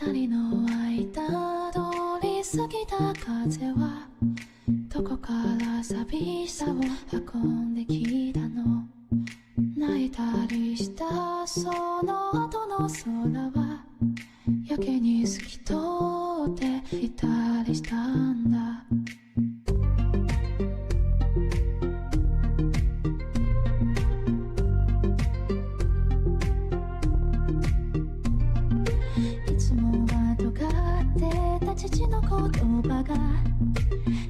二人の間通り過ぎた風はどこから寂しさを運んできたの。泣いたりしたその後の空はやけに透き通っていたりしたんだ。いつもは尖ってた父の言葉が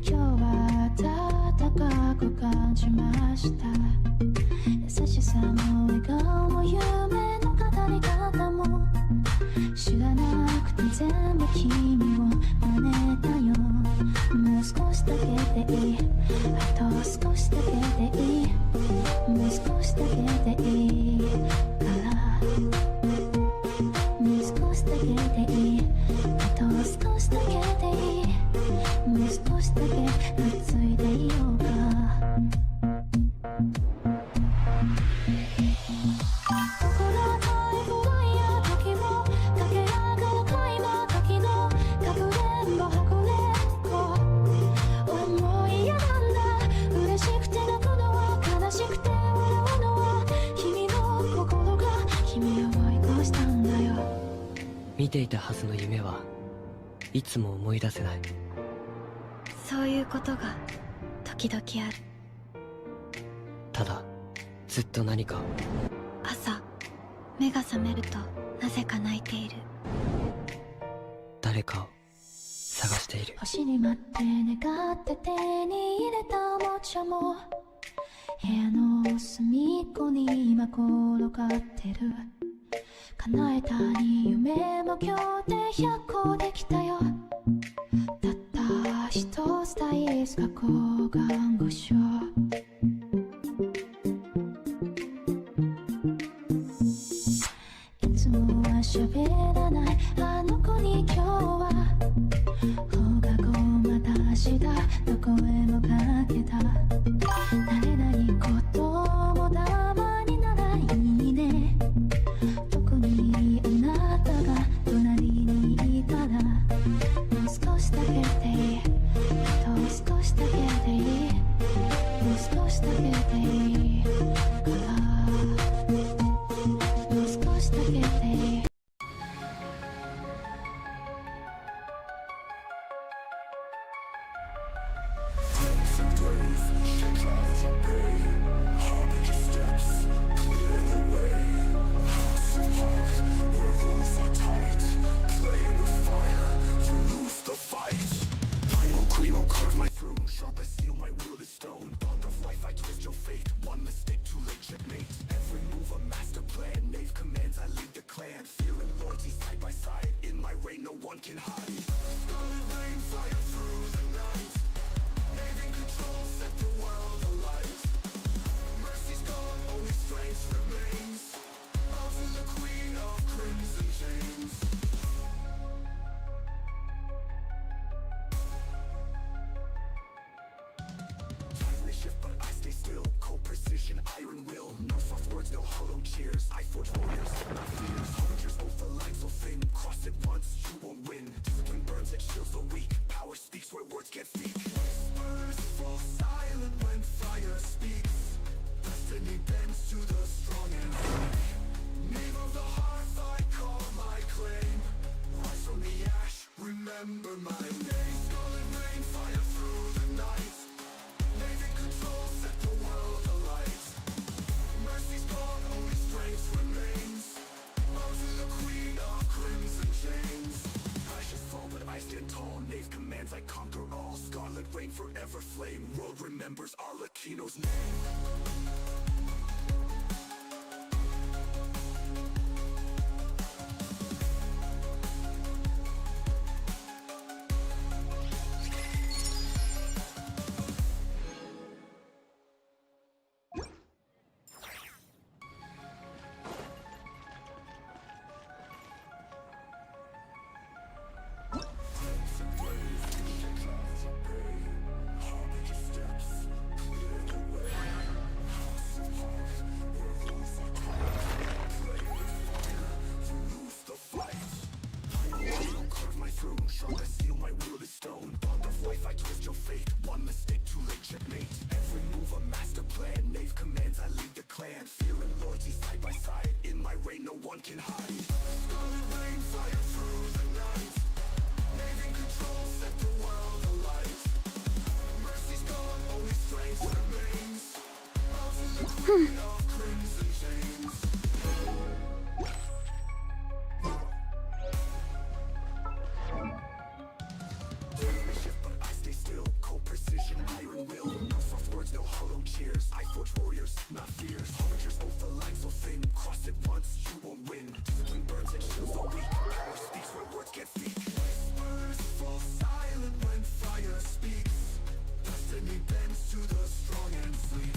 今日は温かく感じました。優しさも笑顔も夢の語り方も知らなくて全部君を真似たよ。もう少しだけでいい、あと少しだけでいい、もう少しだけでいいからもう少しだけでいい、あと少しだけでいい、もう少しだけくっついていようか。見ていたはずの夢はいつも思い出せない。そういうことが時々ある。ただずっと何かを。朝目が覚めるとなぜか泣いている。誰かを探している。星に待って願って手に入れたおもちゃも部屋の隅っこに今転がってる。叶えたい夢も今日で100個できたよ。たった一つ大好き抗がん護症。いつもは喋らないあの子に今日は放課後また明日の声もかけた。慣れないこともたまにならいいね。特にあなたが隣にいたらもう少しだけでいい、あと少しだけでいい、もう少しだけでいいからもう少しだけでいい。your fate. One mistake, too late, checkmate. Every move a master plan. Knave commands, I lead the clan. Fear and loyalty side by side. In my reign, no one can hide. Scarlet rain, fire through the night. Knave in control, set the world alight. Mercy's gone, only strength remains. Ultimate queen of crimson chains. Shift, but I stay still. Cold precision, iron will. No soft words, no hollow cheers. I forge warriors, not fears. Harbingers, both the lines so thin. Cross it once, you won't win. Discipline burns and shields are weak. Power speaks where words get feet. Whispers fall silent when fire speaks. Destiny bends to the strong and sleek.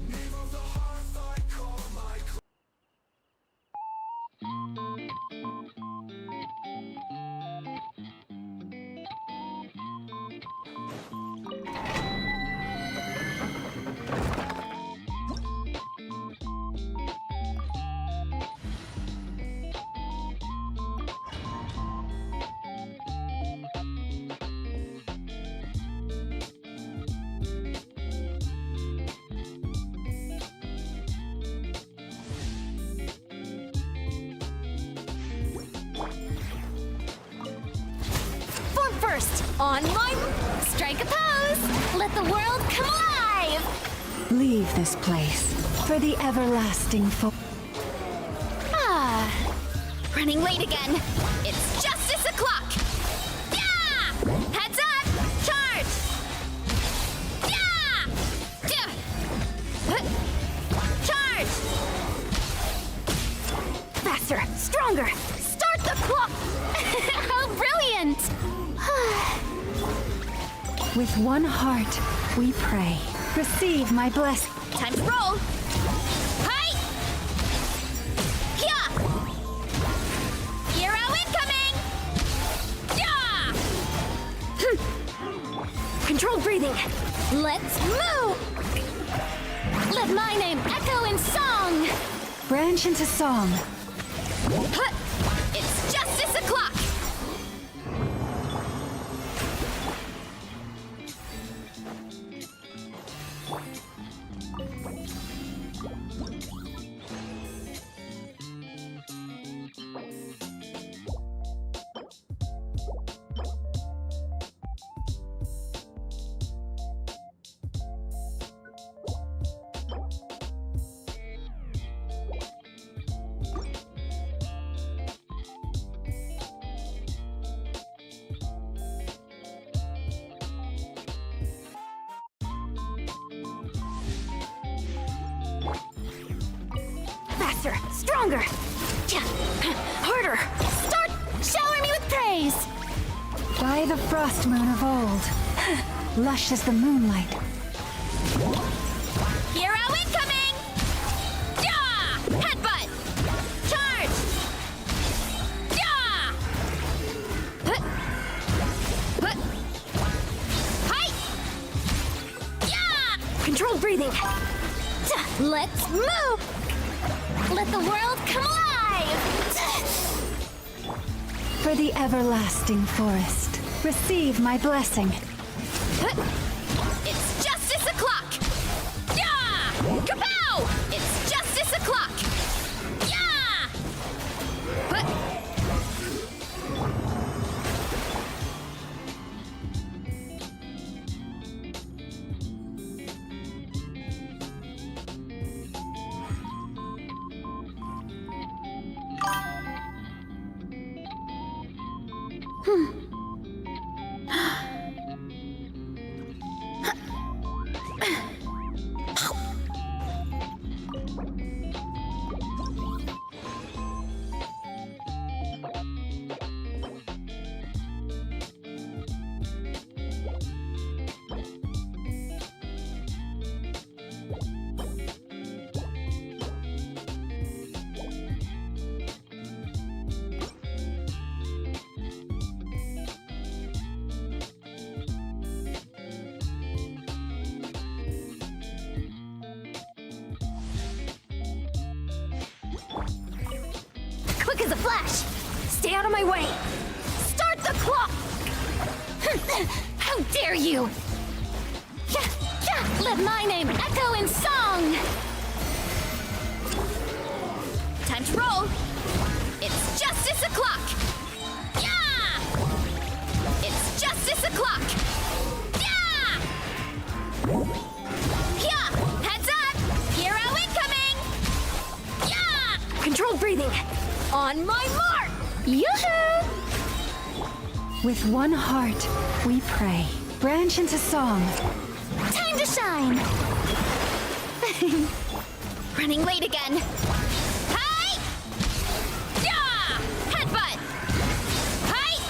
Name of the hearth I call my Form first! On my... Strike a pose! Let the world come alive! Leave this place for the everlasting Ah... Running late again. It's justice o'clock! Yeah! Heads up! Charge! Yeah! Charge! Faster! Stronger! Start the clock! How brilliant! With one heart, we pray. Receive my blessing. Time to roll! Hi! Yeah! Hero incoming! Yeah! Controlled breathing. Let's move! Let my name echo in song! Branch into song. It's justice o'clock! Faster, stronger, harder. Start! Shower me with praise. By the frost moon of old, lush as the moonlight. Hero incoming! Yeah! Headbutt! Charge! Yeah! Hi! Yeah! Controlled breathing. Let's move! Let the world come alive! For the everlasting forest, receive my blessing. It's justice o'clock! Yeah! Kapow! It's justice o'clock! Yeah! Quick as a flash! Stay out of my way! Start the clock! How How dare you! Let my name echo in song! Time to roll! It's justice o'clock! Yeah! It's justice o'clock! Yeah! Yeah! Heads up! Hero incoming! Yeah! Controlled breathing! On my mark! Yoo-hoo! With one heart, we pray. Branch into song. Time to shine! Running late again. Hi! Yeah! Headbutt! Hi!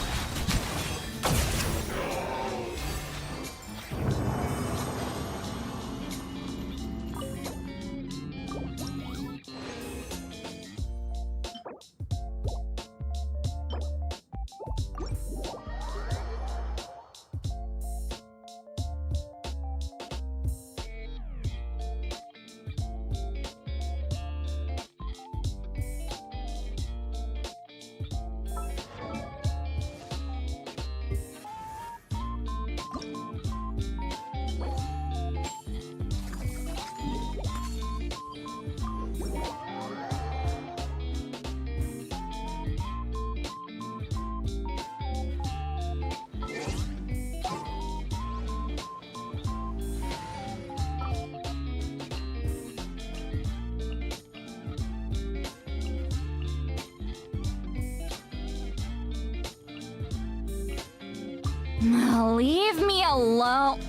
Leave me alone.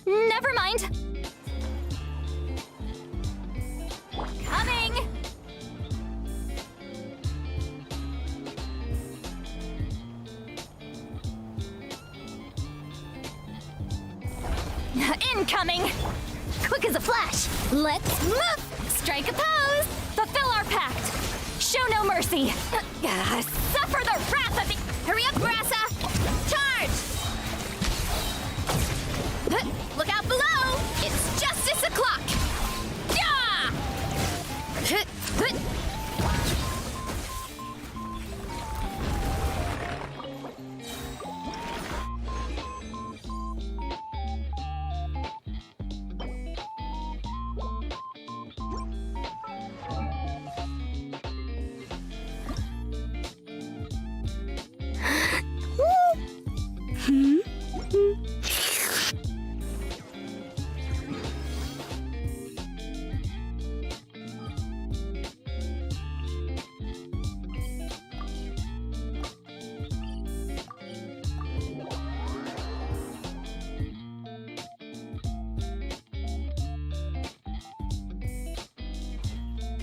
Never mind. Coming! Incoming! Quick as a flash! Let's move! Strike a pose! Fulfill our pact! Show no mercy! Suffer the wrath of the... Hurry up, Brassa! Charge! Look out below! It's justice o'clock! Yeah!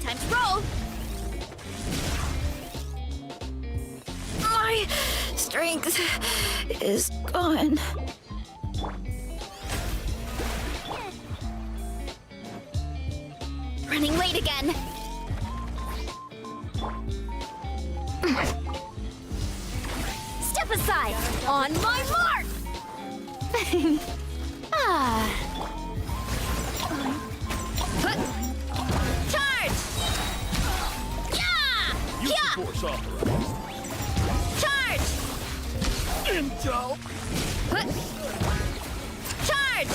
Time to roll! My strength is gone. Running late again. Step aside! On my mark! Charge! Yeah! Yeah! Force authorized. Charge! Intel. Charge!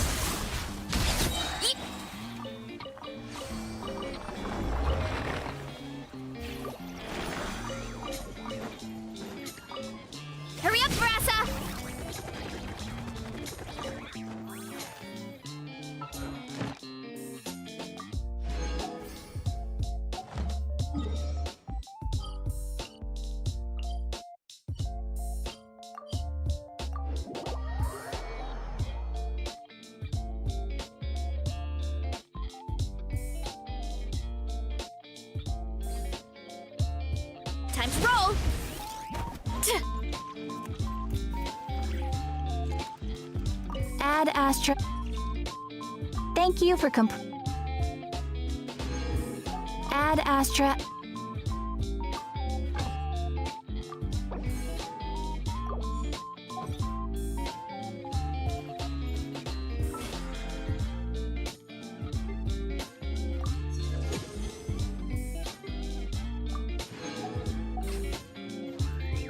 Hurry up, Brassa! Time to roll! Add Astra. Thank you for Add Astra.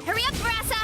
Hurry up, Brassa!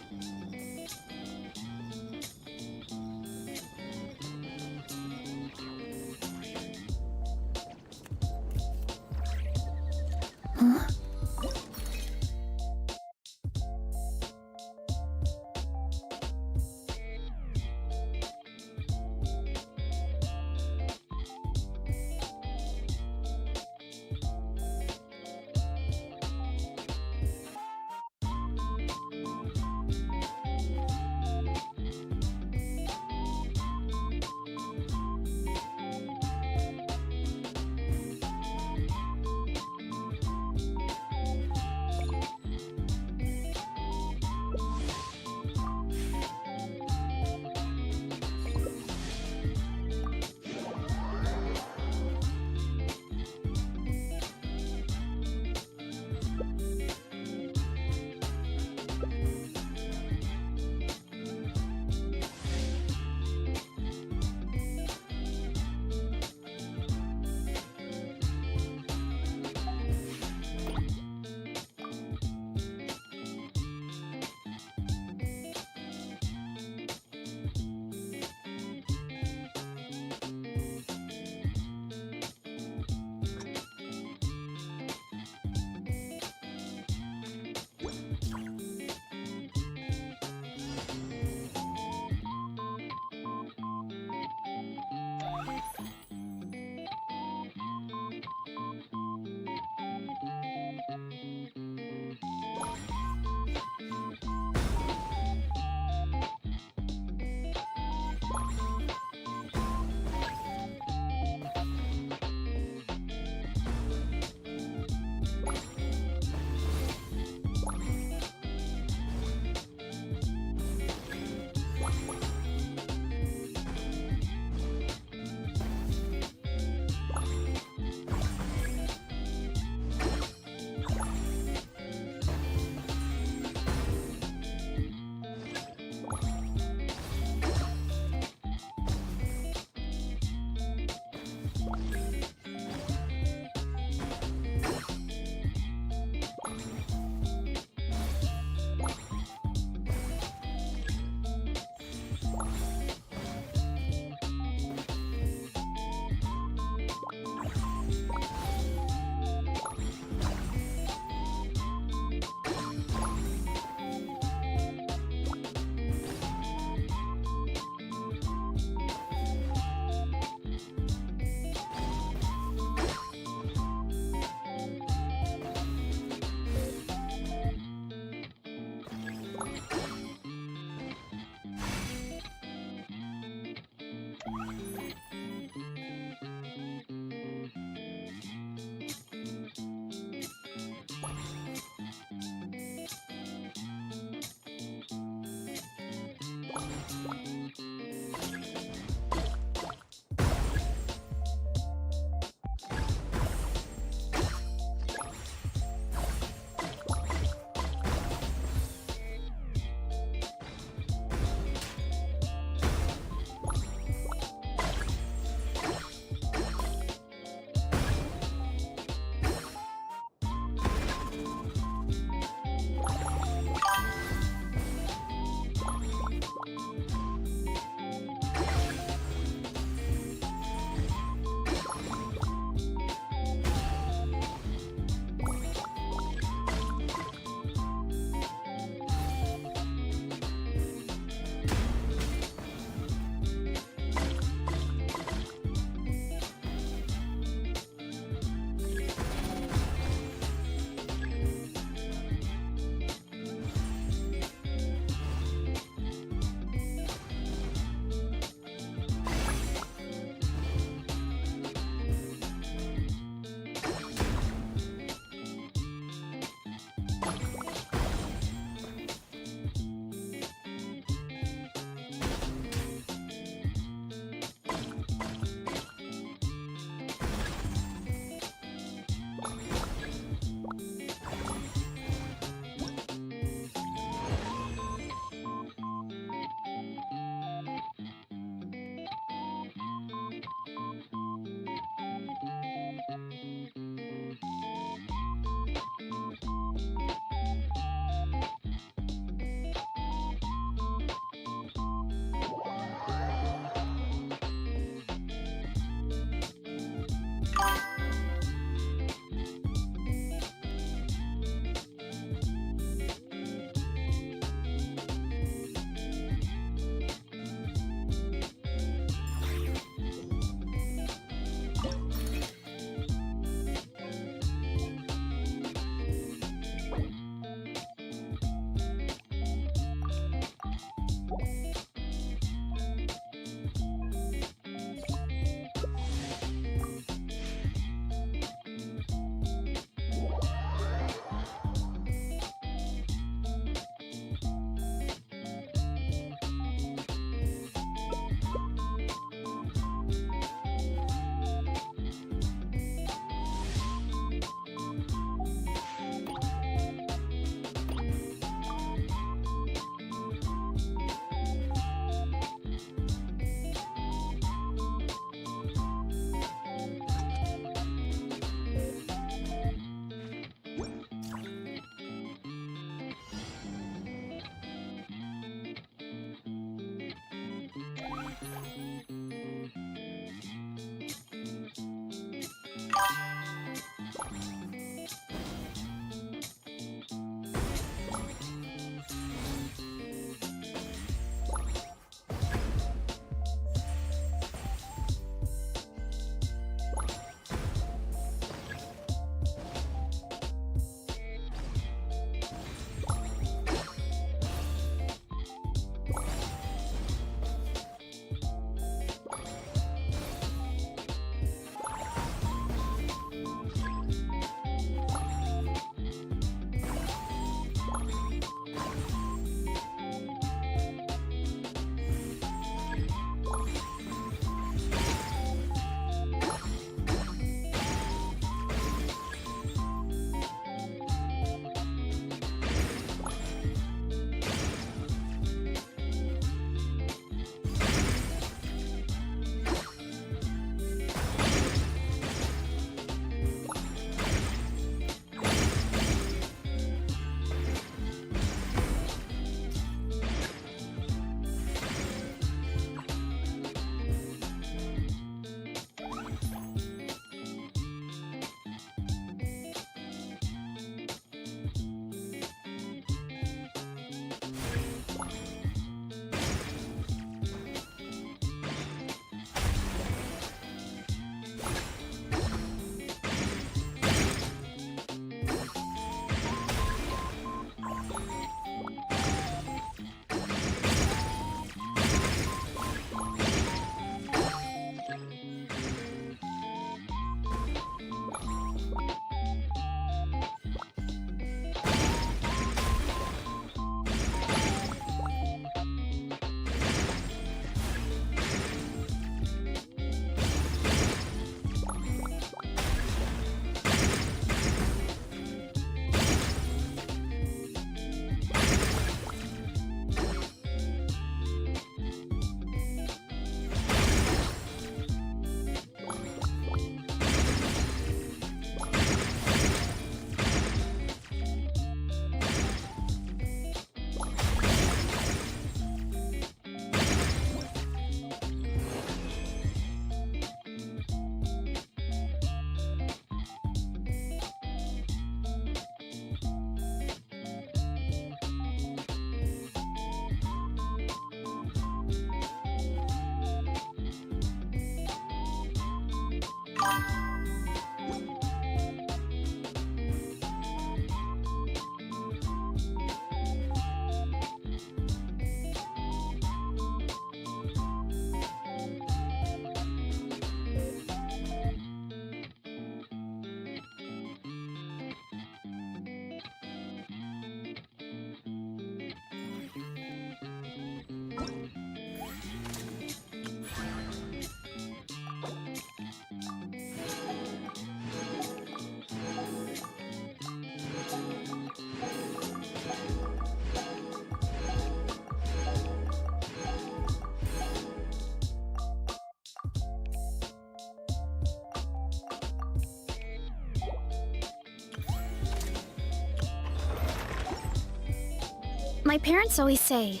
My parents always say,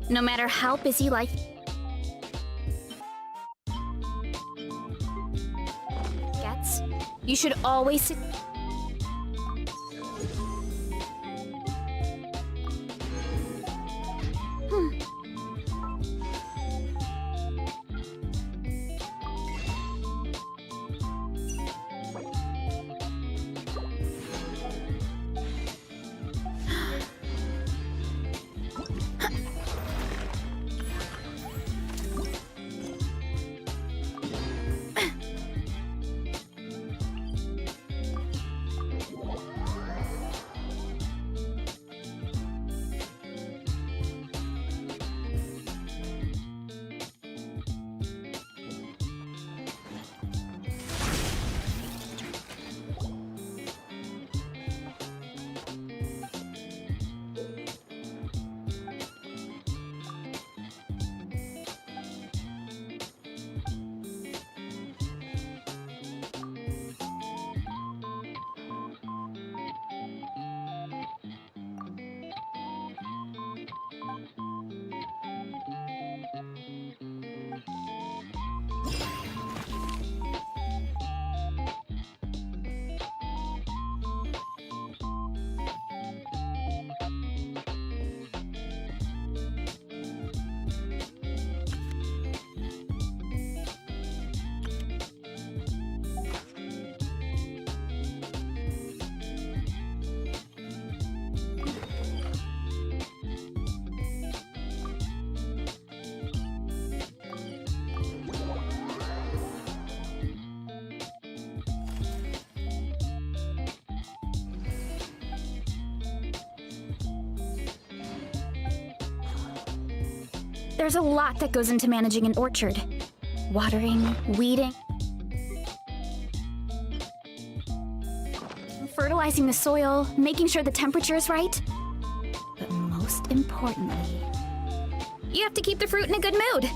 no matter how busy life gets, you should always sit. There's a lot that goes into managing an orchard. Watering, weeding, fertilizing the soil, making sure the temperature is right. But most importantly, you have to keep the fruit in a good mood.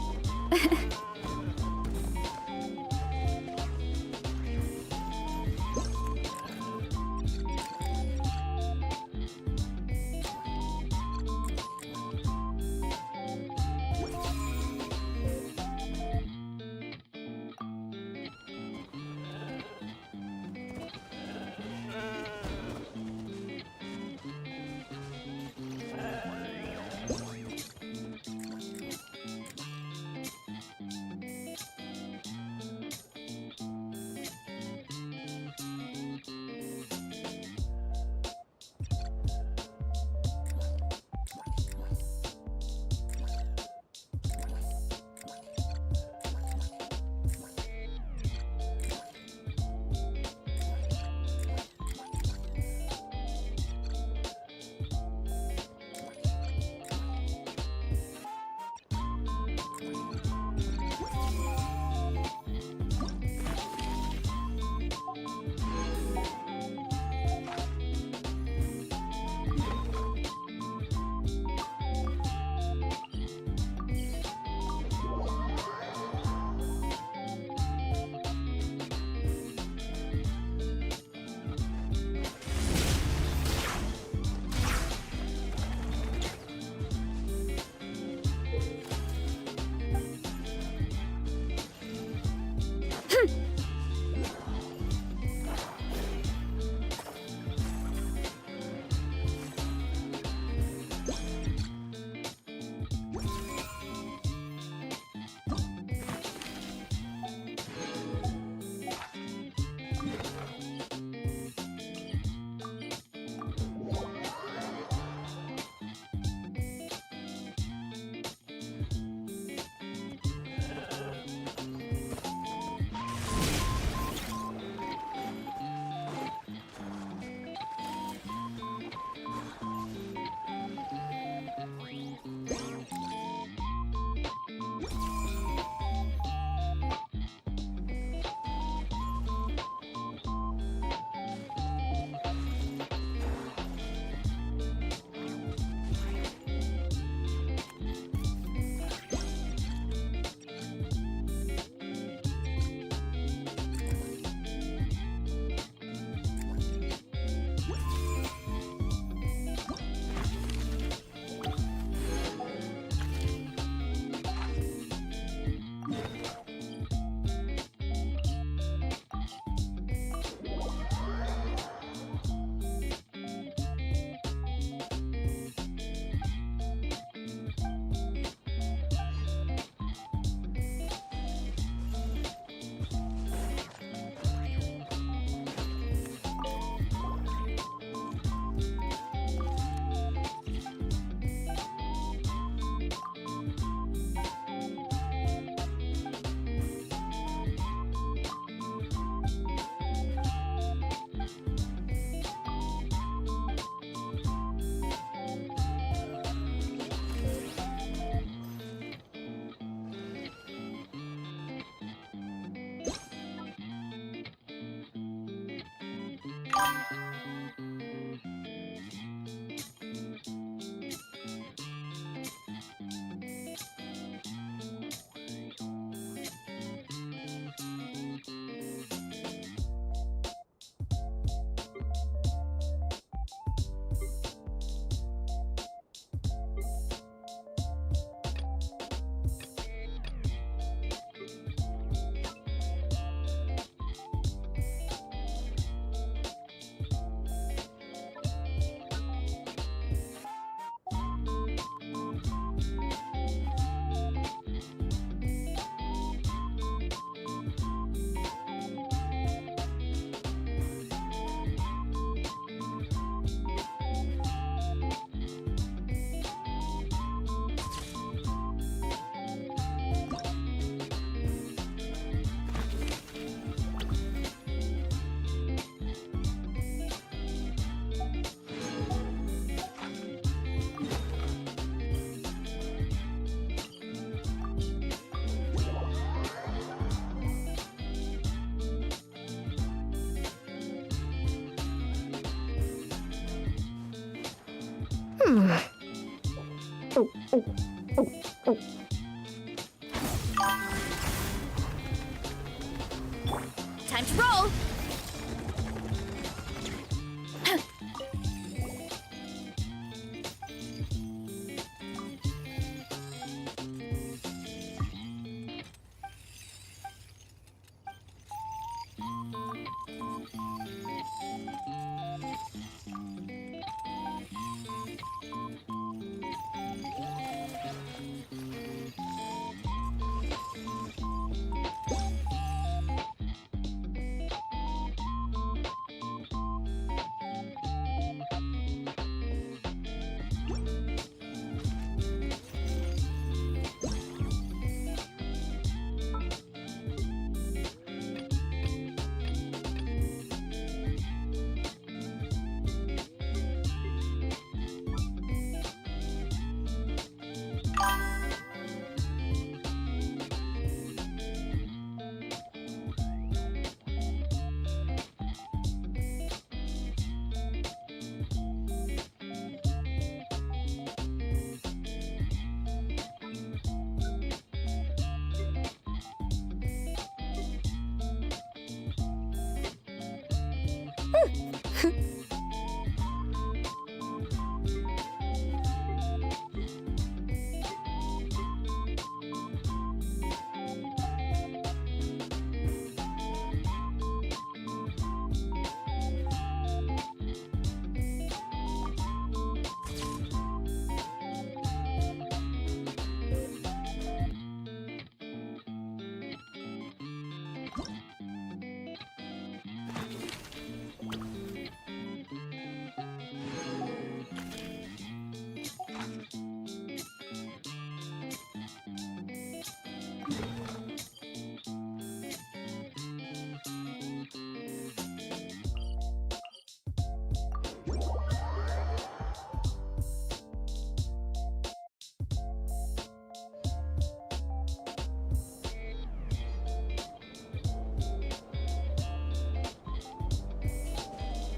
Time to roll!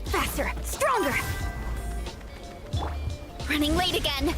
Faster! Stronger! Running late again!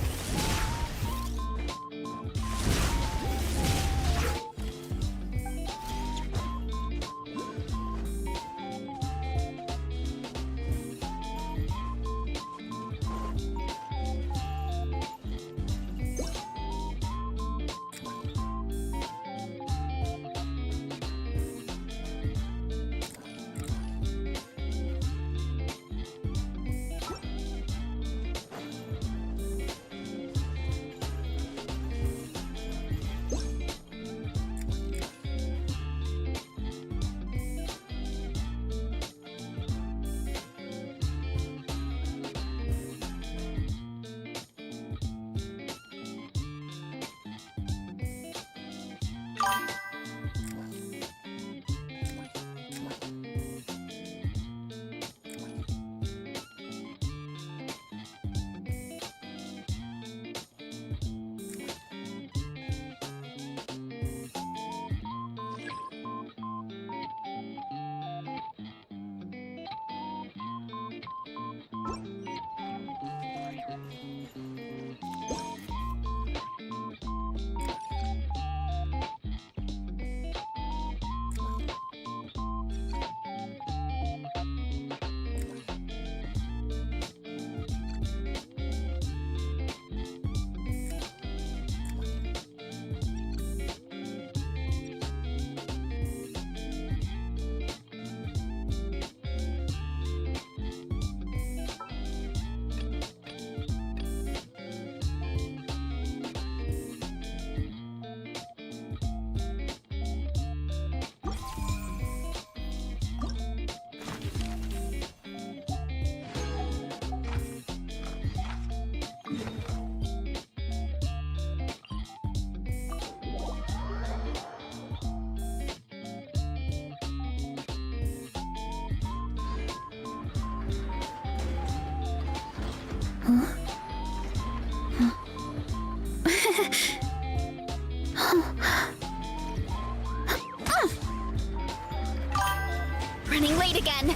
Running late again.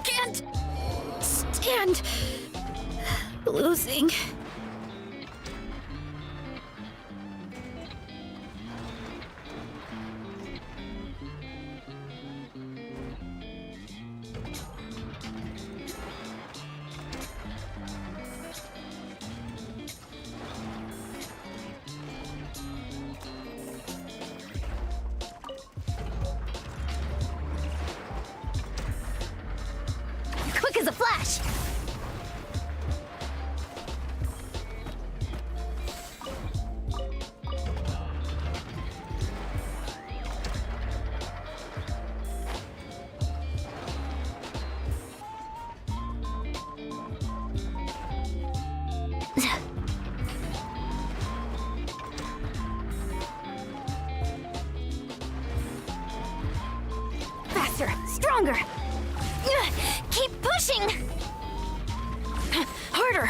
Can't stand losing. Quick as a flash! Faster, stronger! Keep pushing! Harder!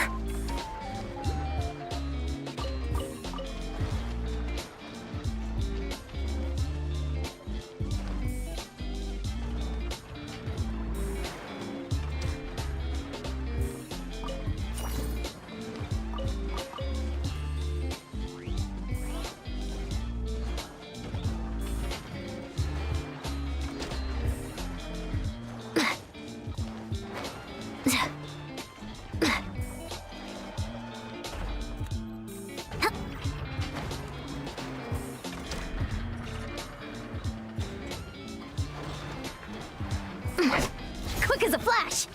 Quick as a flash!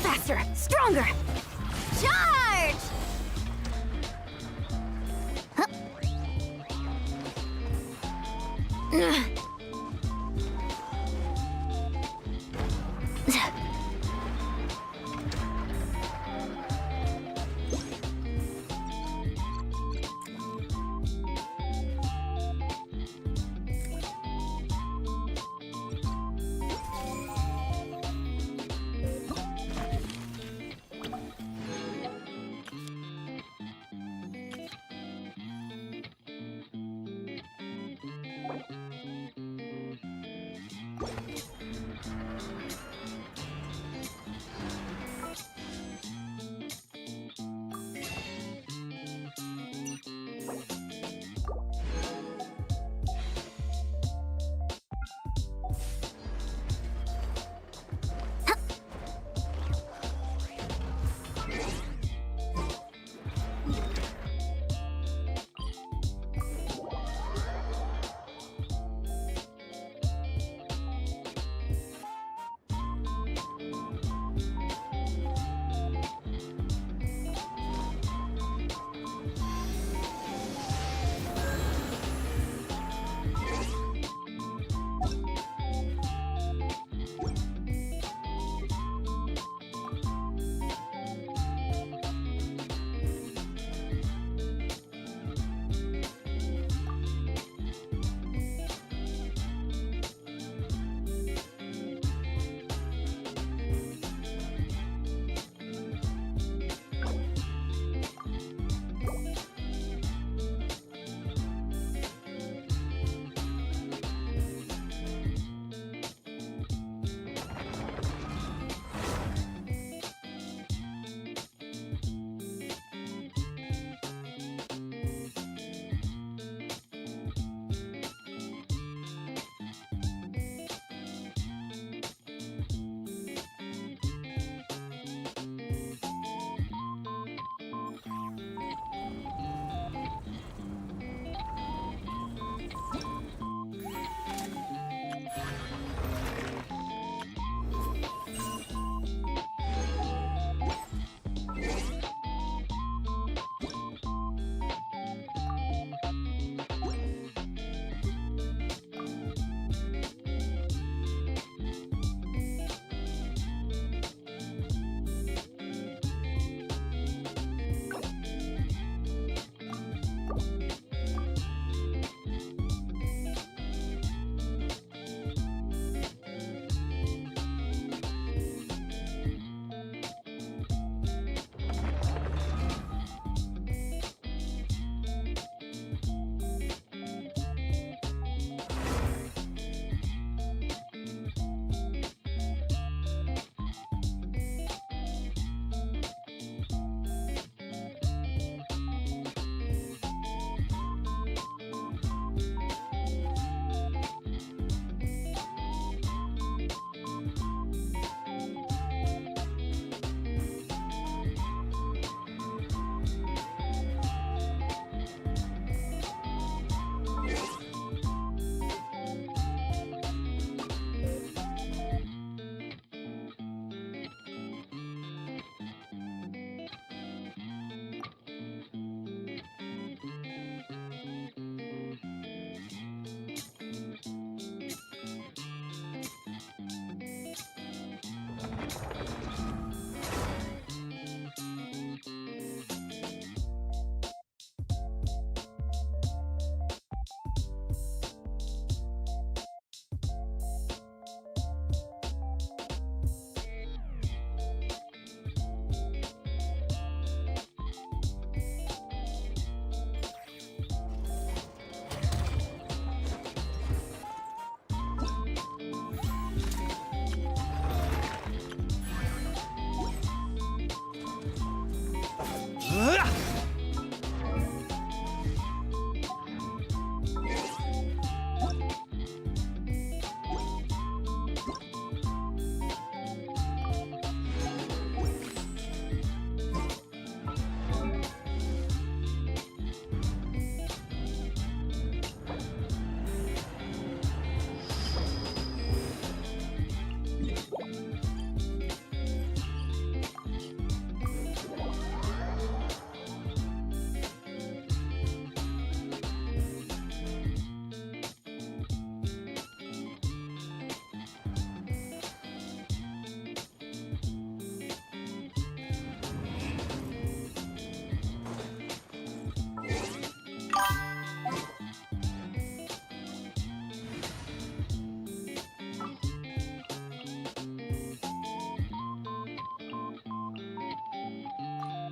Faster, stronger! Charge!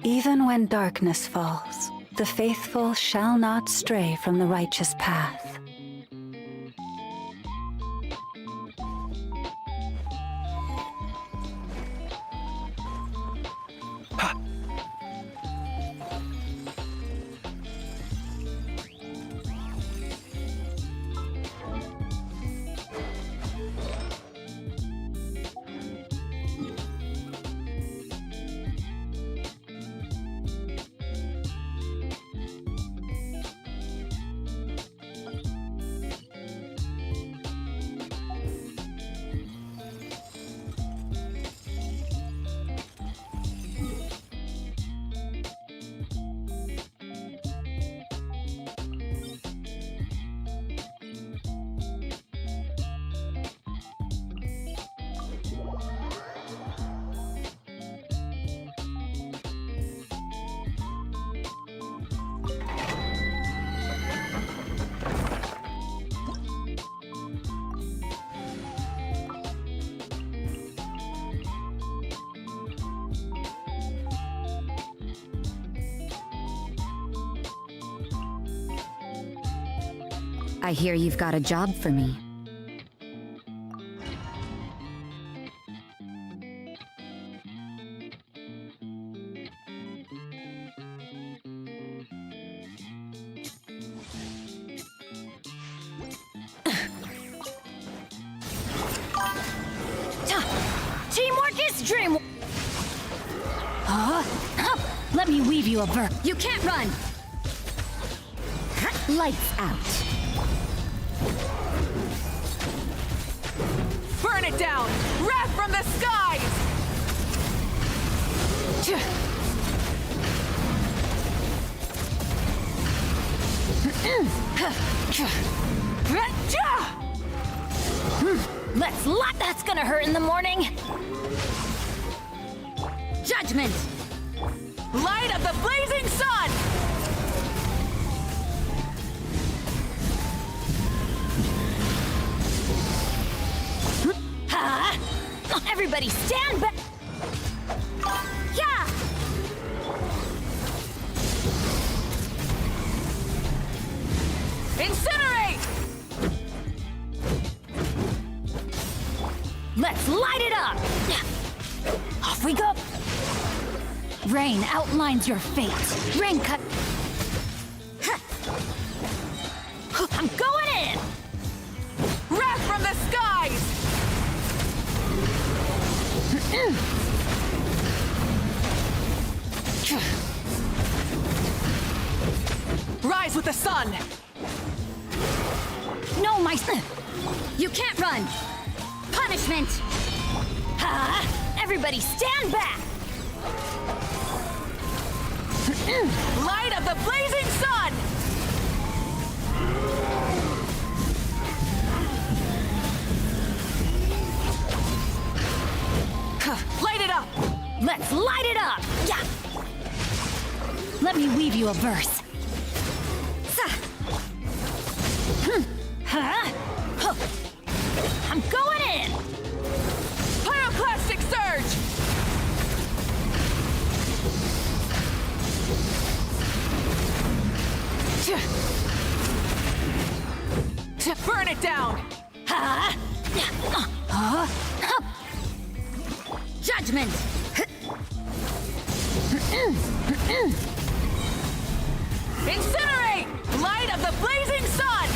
Even when darkness falls, the faithful shall not stray from the righteous path. I hear you've got a job for me. Teamwork is dream. Let me weave you a verse. You can't run! Lights out. Burn it down! Wrath from the skies! Let's lot. That's gonna hurt in the morning. Judgment! Light of the blazing sun! Everybody stand back. Yeah. Incinerate! Let's light it up. Off we go. Rain outlines your fate. Rain cut. I'm going in. Wrath from the skies! Rise with the sun! No, my. You can't run! Punishment! Everybody stand back. Light of the blazing sun! Light it up! Let's light it up. Yeah. Let me weave you a verse. I'm going in. Pyroclastic surge! Burn it down! Judgment! Incinerate! Light of the blazing sun!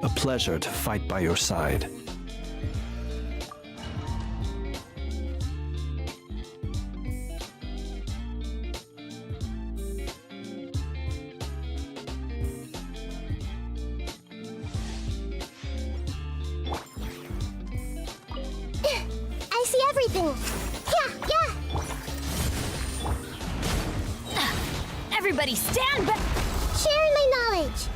A pleasure to fight by your side. I see everything. Yeah. Everybody stand back! Sharing my knowledge.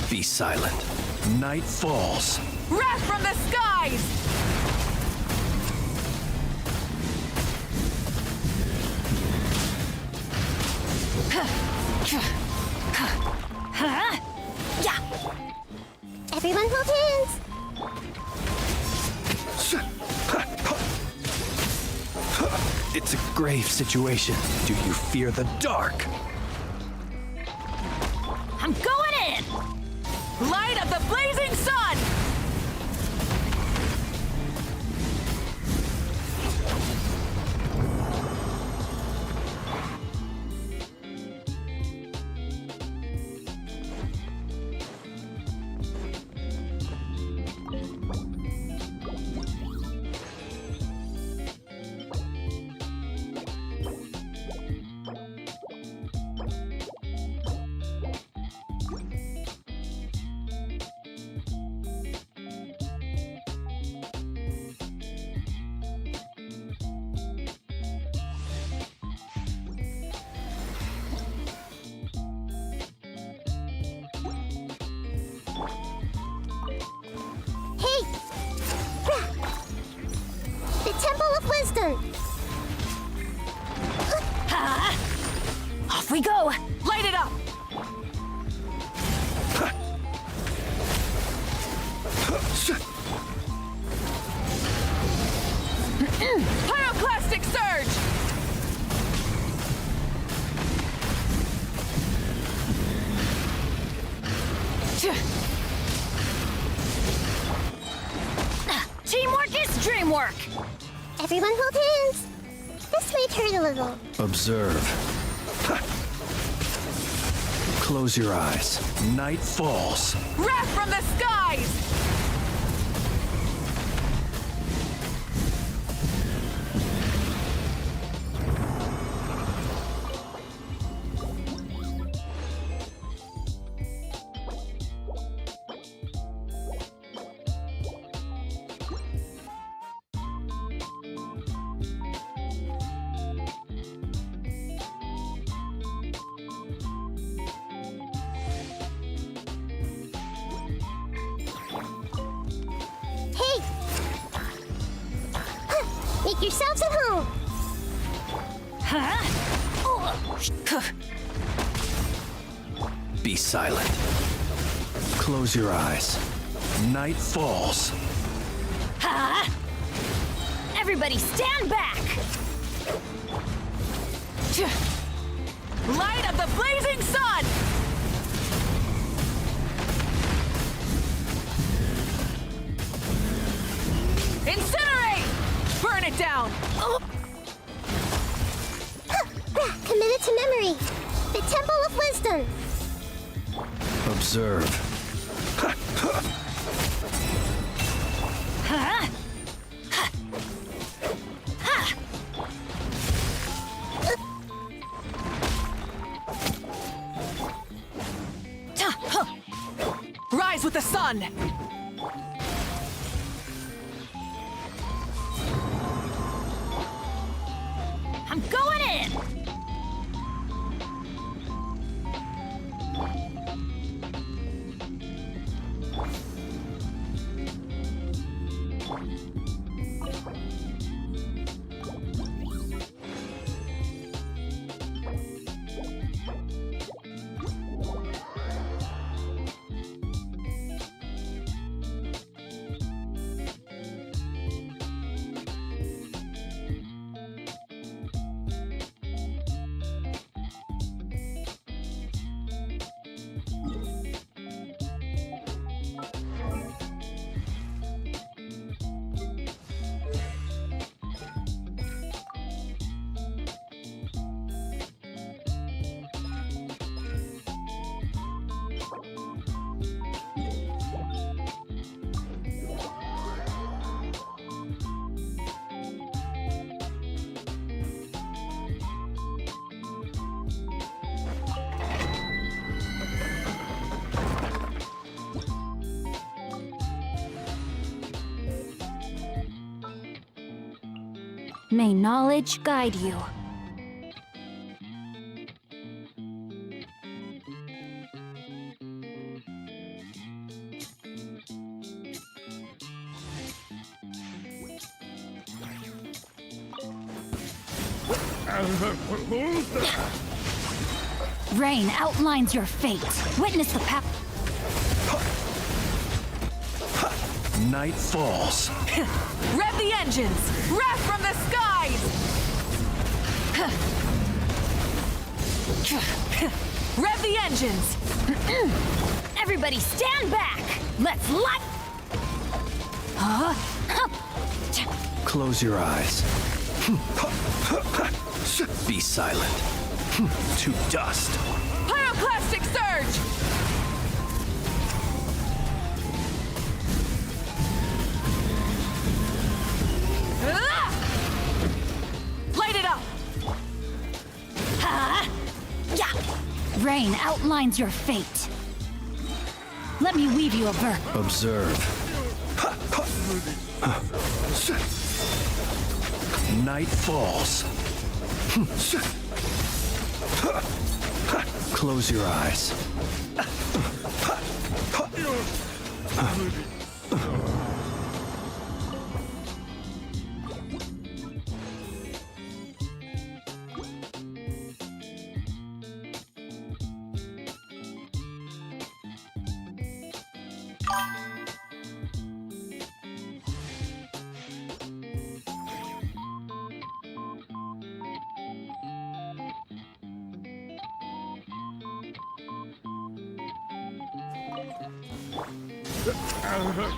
Be silent. Night falls. Wrath from the skies! Everyone hold hands. It's a grave situation. Do you fear the dark? I'm going in! Light of the blazing sun! Hey! The Temple of Wisdom. Off we go! Light it up! Pyroclastic surge! Teamwork is dreamwork! Everyone hold hands. This might hurt a little. Observe. Close your eyes. Night falls. Wrath from the skies! Hey! Make yourselves at home. Be silent. Close your eyes. Night falls. Everybody stand back! Light of the blazing sun! Incinerate! Burn it down! Committed to memory. The Temple of Wisdom. Observe. Rise with the sun! I'm going in! May knowledge guide you. Rain outlines your fate. Witness the path. Night falls. Rev the engines! Wrath from the skies! Rev the engines! Everybody stand back! Let's light... Close your eyes. Be silent. To dust. Pyroclastic surge! Light it up! Rain outlines your fate. Let me weave you a verse. Observe. Night falls. Close your eyes.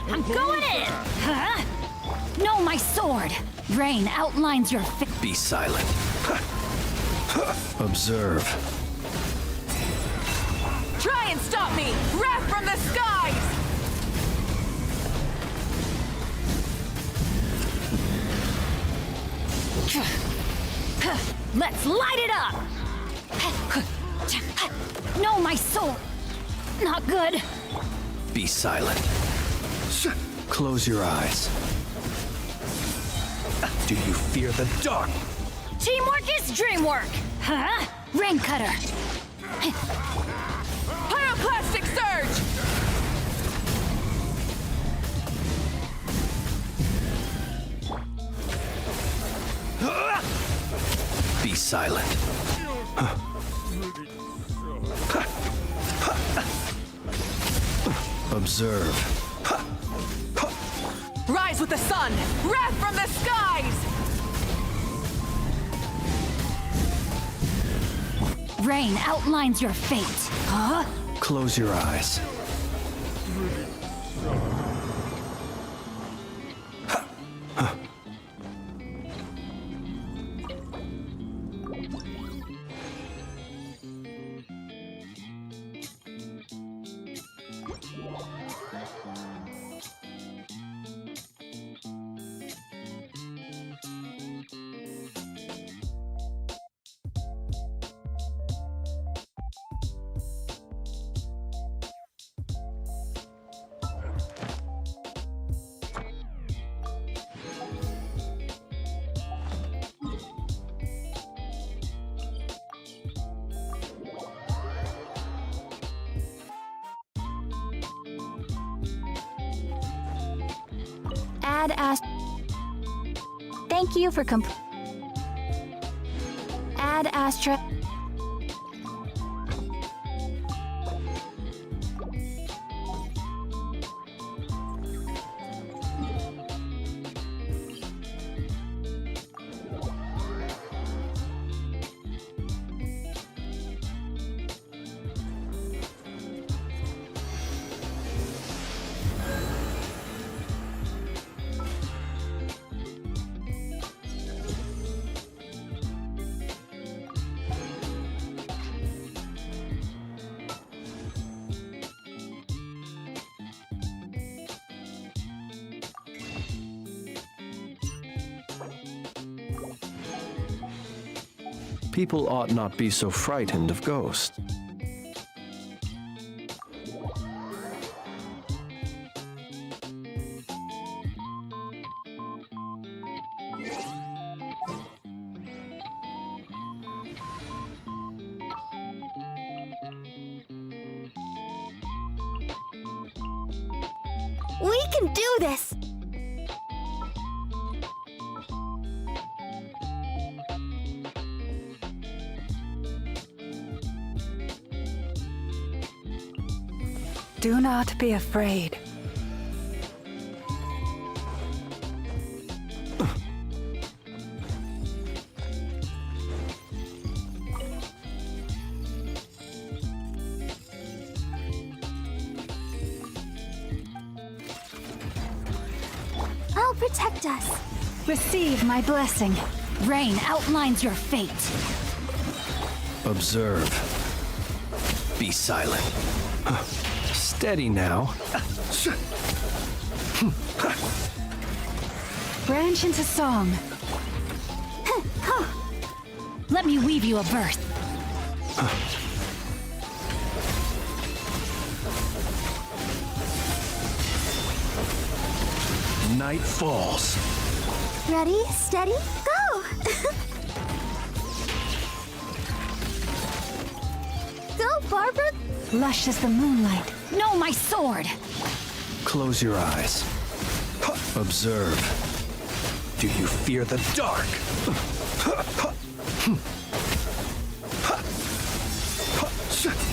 I'm going in! No, my sword! Rain outlines your fate. Be silent. Observe. Try and stop me! Wrath from the skies! Let's light it up! No, my sword! Not good. Be silent. Close your eyes. Do you fear the dark? Teamwork is dreamwork! Rain cutter. Pyroclastic surge! Be silent. Observe. Rise with the sun! Wrath from the skies! Rain outlines your fate. Huh? Close your eyes. Add Thank you for Add Astra. People ought not be so frightened of ghosts. We can do this! Do not be afraid. I'll protect us. Receive my blessing. Rain outlines your fate. Observe. Be silent. Steady now. Branch into song. Let me weave you a verse. Night falls. Ready, steady, go! Go, Barbara! Lush as the moonlight. No, my sword! Close your eyes. Observe. Do you fear the dark?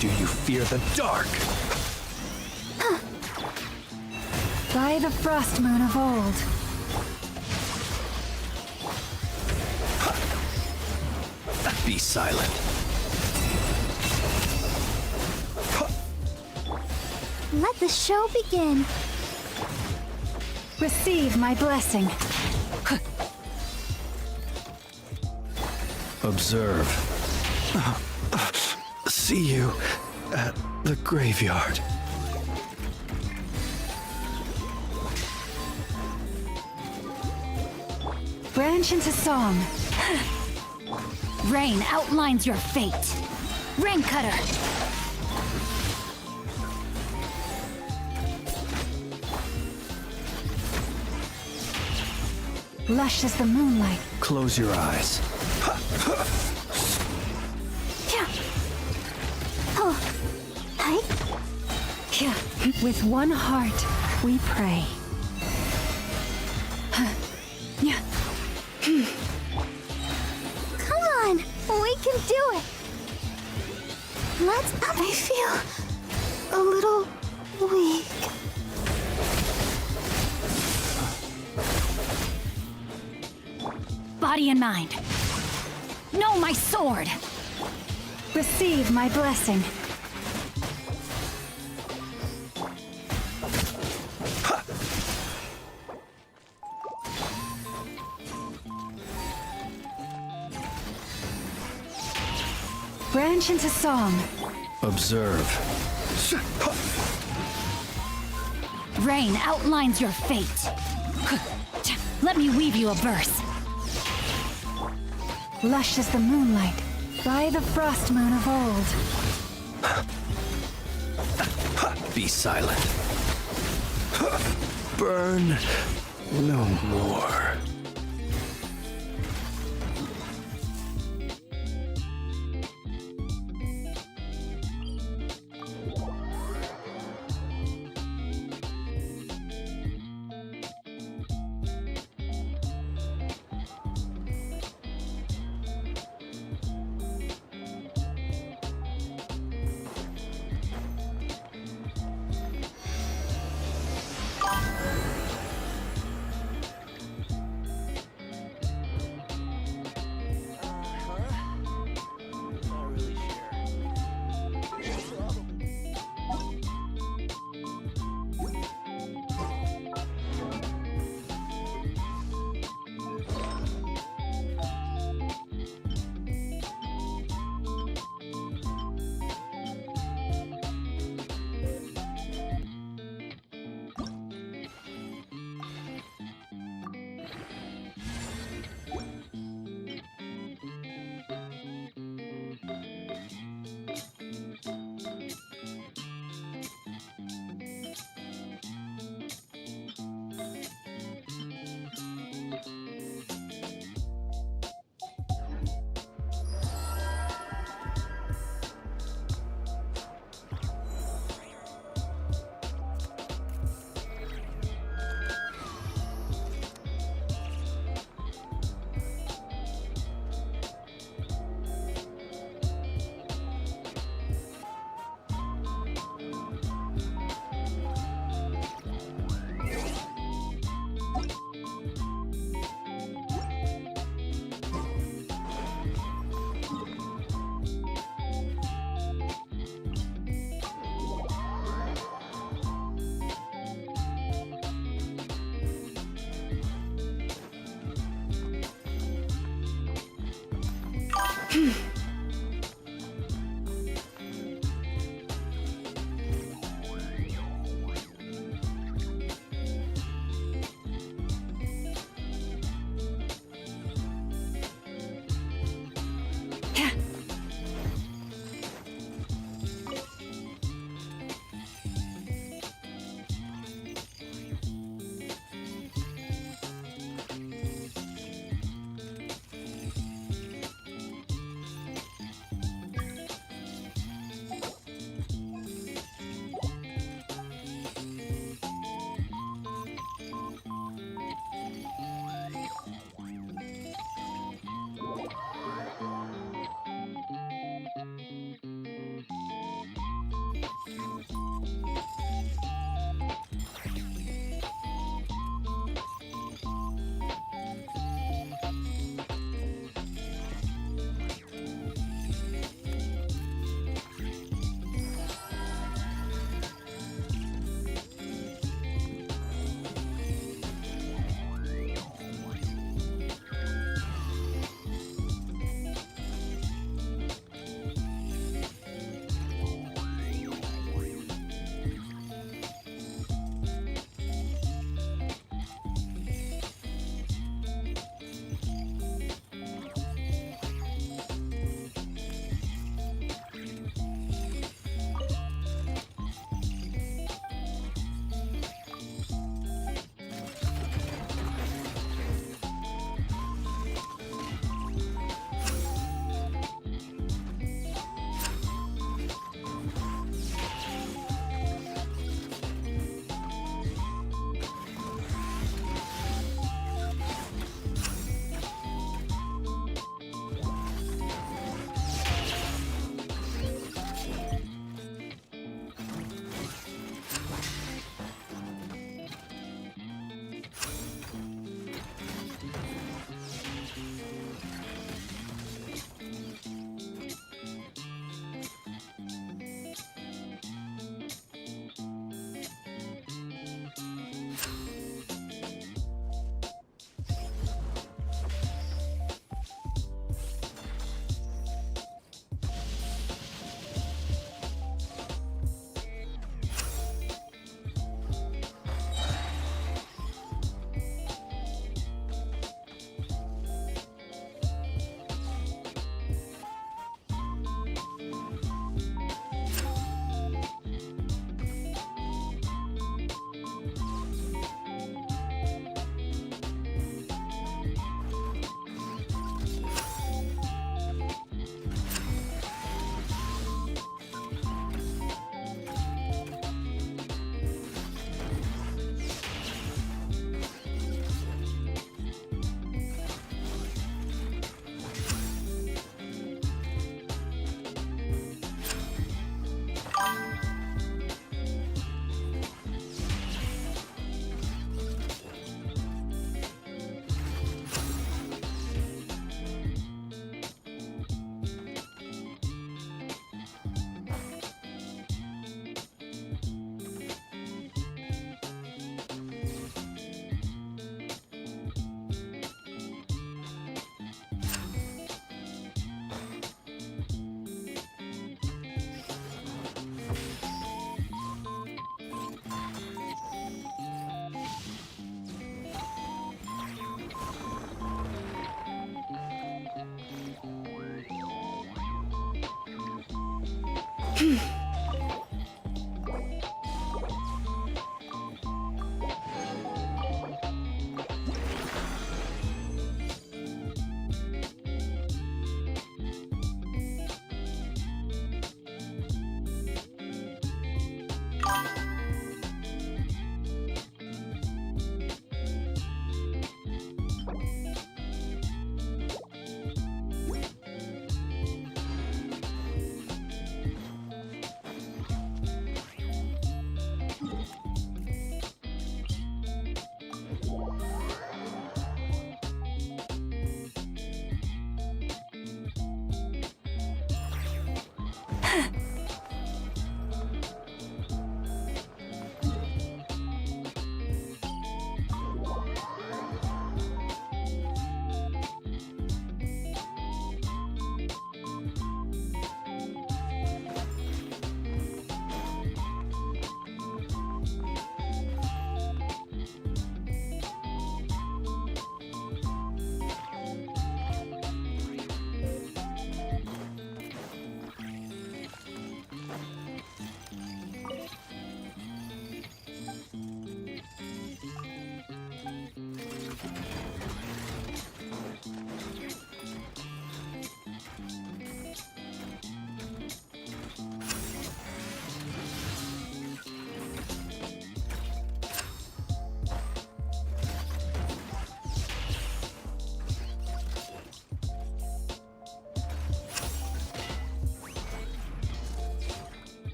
Do you fear the dark? By the frost moon of old. Be silent. Let the show begin. Receive my blessing. Observe. See you at the graveyard. Branch into song. Rain outlines your fate. Rain cutter. Lush as the moonlight. Close your eyes. With one heart, we pray. Come on, we can do it. I feel a little weak. body and mind. Know my sword. Receive my blessing. Branch into song. Observe. Rain outlines your fate. Let me weave you a verse. Lush as the moonlight, by the frost moon of old. Be silent. Burn no more.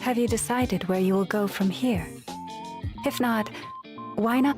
Have you decided where you will go from here? If not, why not?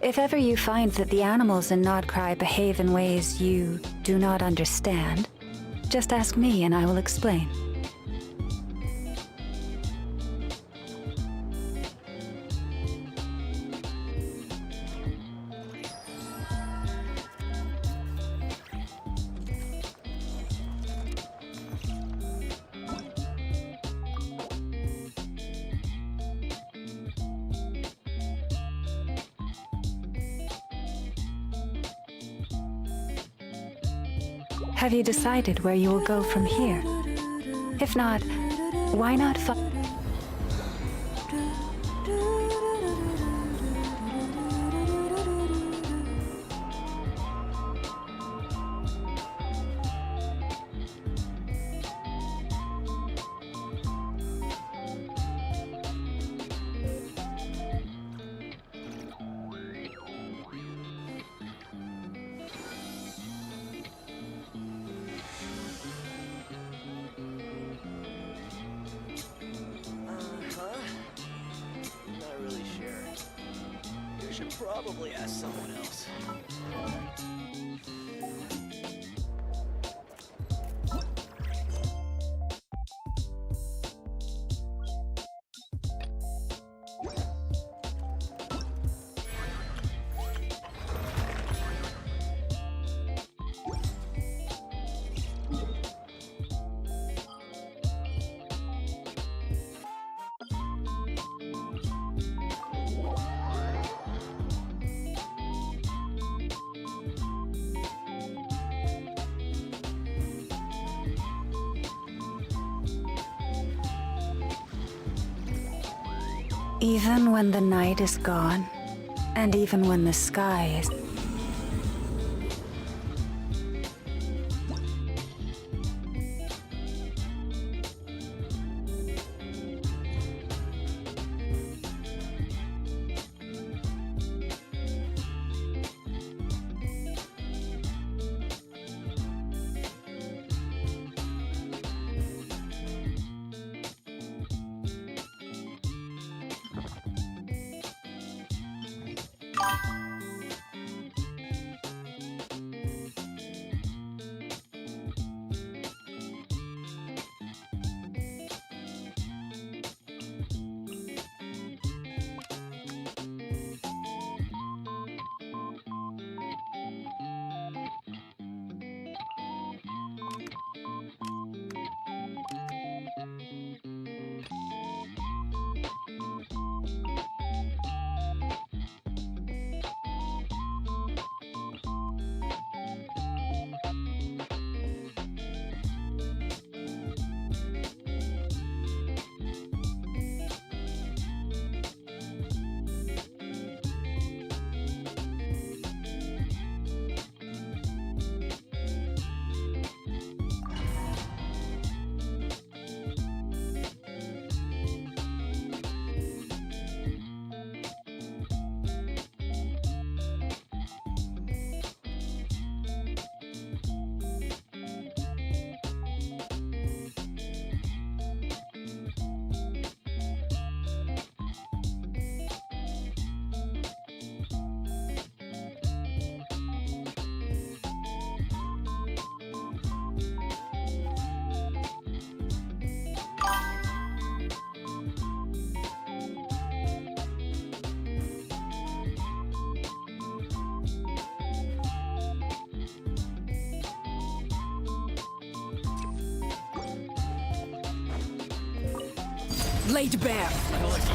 If ever you find that the animals in Krai behave in ways you do not understand, just ask me and I will explain. Have you decided where you will go from here? If not, why not Not really sure. You should probably ask someone else. Even when the night is gone, and even when the sky is... Laid bare.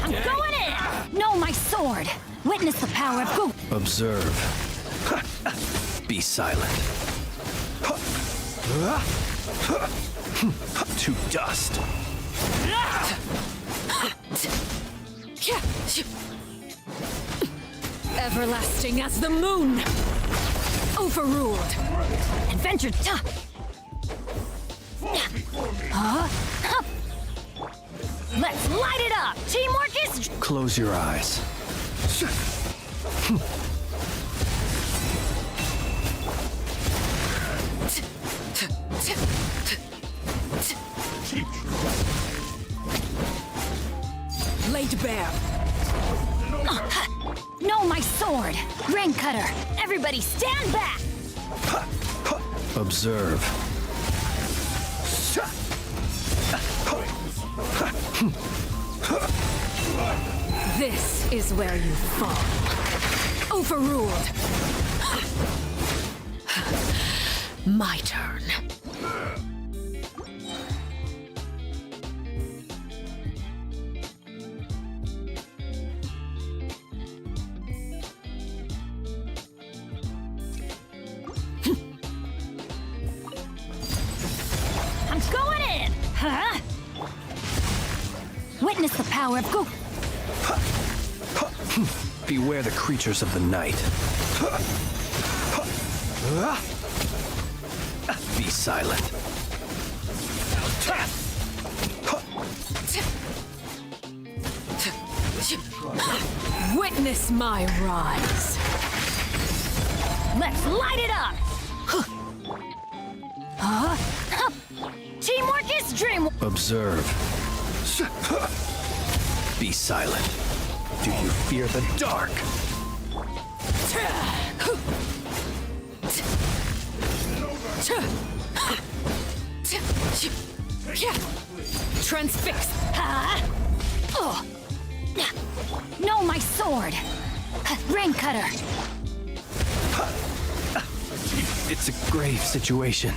I'm going in! No, my sword! Witness the power of Gu. Observe. Be silent. To dust. Everlasting as the moon! Overruled! Adventure ta! Let's light it up! Teamwork is... Close your eyes. Laid bare. No, my sword! sword! Rain cutter! Everybody stand back! Observe. This is where you fall. Overruled. My turn. I'm going in! Huh? Witness the power of go. Beware the creatures of the night. Be silent. Witness my rise. Let's light it up! Teamwork is dream. Observe. Be silent. Do you fear the dark? Transfix. No, my sword. Rain cutter. It's a grave situation.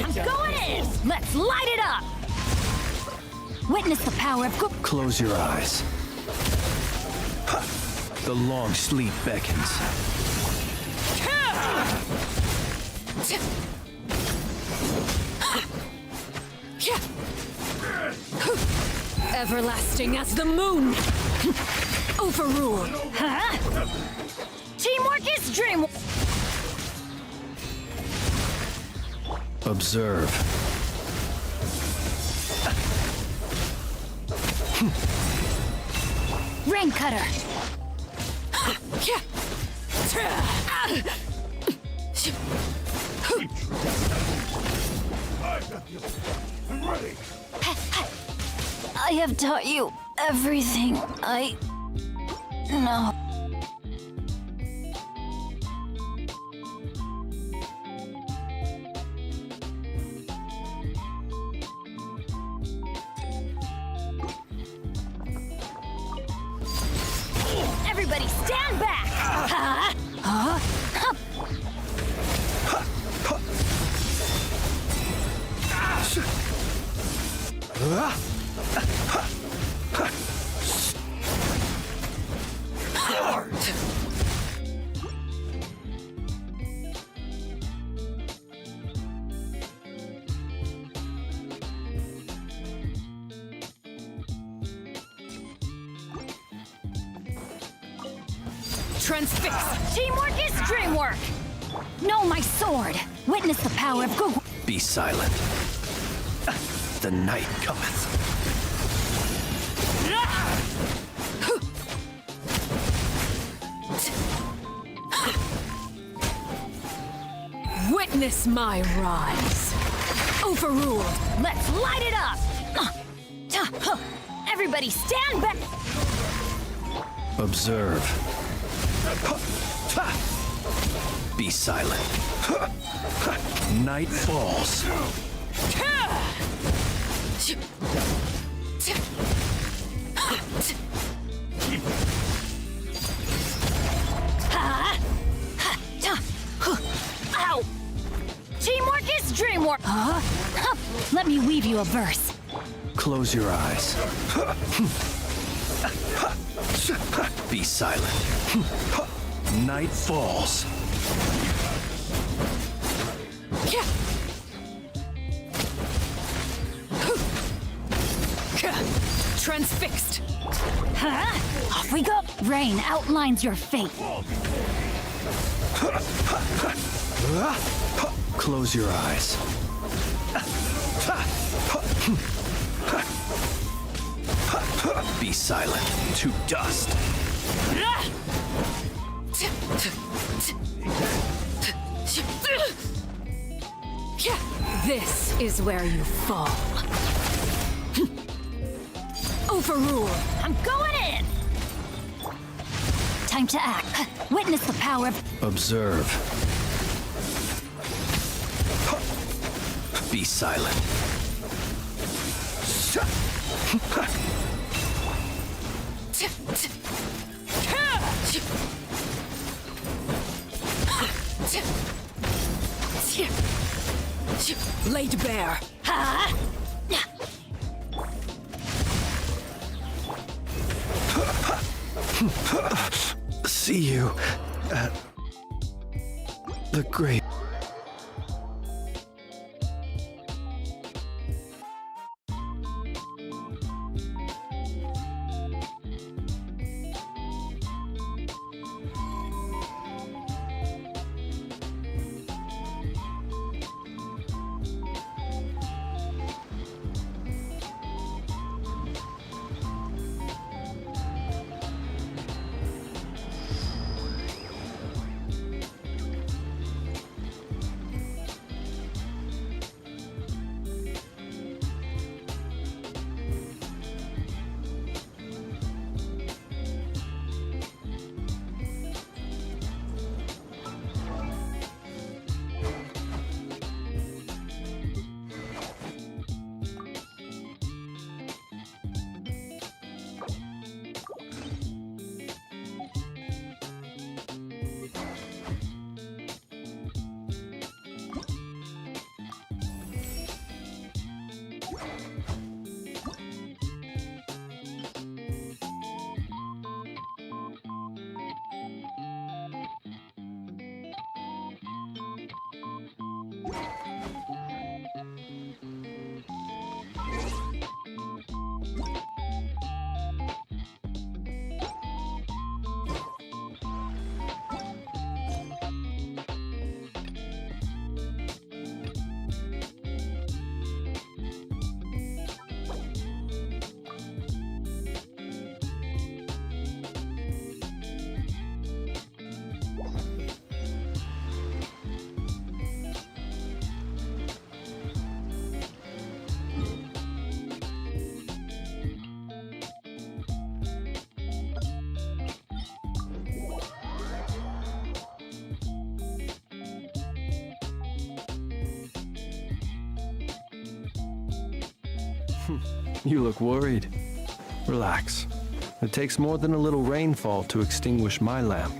I'm going in! Let's light it up! Witness the power of Close your eyes. The long sleep beckons. Everlasting as the moon! Overruled! Huh? Teamwork is dream. Observe. Rain cutter. I'm ready. I have taught you everything I know. Everybody stand back! Transfix! Teamwork is dreamwork! Know my sword! Witness the power of Google. Be silent. The night cometh. Witness my rise. Overruled. Let's light it up! Everybody stand back! Observe. Be silent. Night falls. Ow! Teamwork is dreamwork! Let me weave you a verse. Close your eyes. Be silent. Night falls. Transfixed. Off we go. Rain outlines your fate. Close your eyes. Be silent. To dust. This is where you fall. Overruled. I'm going in! Time to act. Witness the power of... Observe. Be silent. Laid bare. See you at the grave. You look worried. Relax. It takes more than a little rainfall to extinguish my lamp.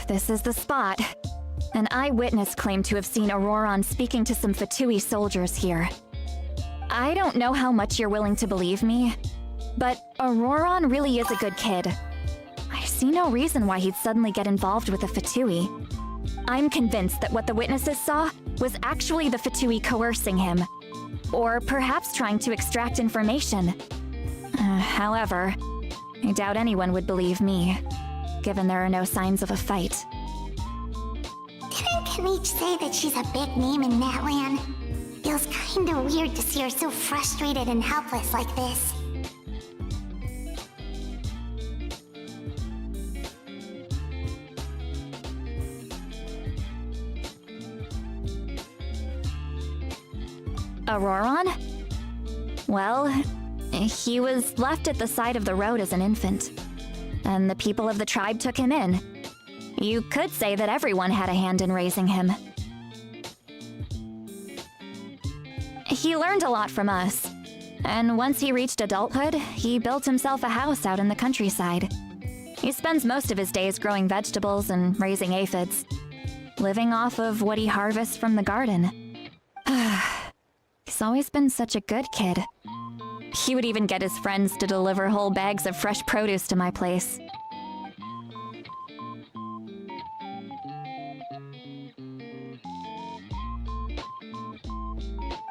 This is the spot. An eyewitness claimed to have seen Auroron speaking to some Fatui soldiers here. I don't know how much you're willing to believe me, but Auroron really is a good kid. I see no reason why he'd suddenly get involved with the Fatui. I'm convinced that what the witnesses saw was actually the Fatui coercing him, or perhaps trying to extract information. However, I doubt anyone would believe me, given there are no signs of a fight. Didn't Krai say that she's a big name in Natlan? Feels kinda weird to see her so frustrated and helpless like this. Auroron? Well, he was left at the side of the road as an infant, and the people of the tribe took him in. You could say that everyone had a hand in raising him. He learned a lot from us, and once he reached adulthood, he built himself a house out in the countryside. He spends most of his days growing vegetables and raising aphids, living off of what he harvests from the garden. He's always been such a good kid. He would even get his friends to deliver whole bags of fresh produce to my place.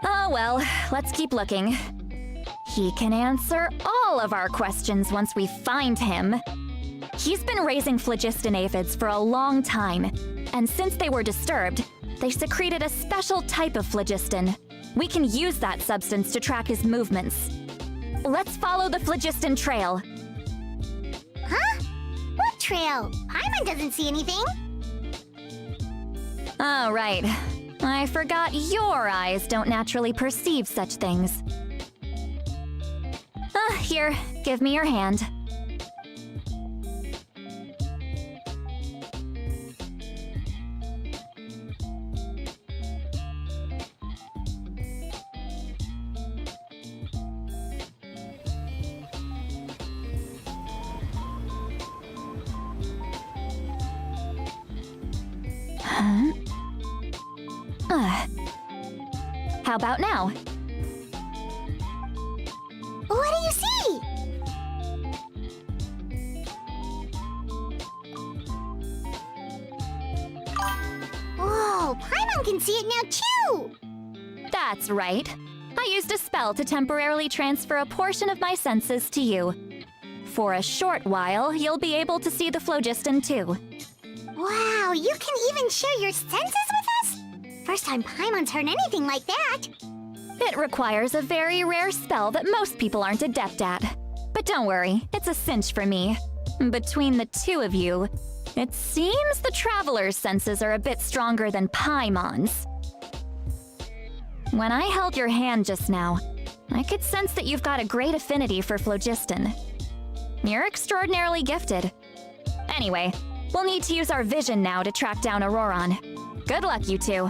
Oh well, let's keep looking. He can answer all of our questions once we find him. He's been raising phlogiston aphids for a long time, and since they were disturbed, they secreted a special type of phlogiston. We can use that substance to track his movements. Let's follow the phlogiston trail. Huh? What trail? Paimon doesn't see anything. Oh, right. I forgot your eyes don't naturally perceive such things. Here, give me your hand. How about now? What do you see? Whoa, Paimon can see it now too! That's right. I used a spell to temporarily transfer a portion of my senses to you. For a short while, you'll be able to see the phlogiston too. Wow, you can even share your senses with us? First time Paimon's heard anything like that. It requires a very rare spell that most people aren't adept at. But don't worry, it's a cinch for me. Between the two of you, it seems the Traveler's senses are a bit stronger than Paimon's. When I held your hand just now, I could sense that you've got a great affinity for phlogiston. You're extraordinarily gifted. Anyway, we'll need to use our vision now to track down Auroron. Good luck, you two.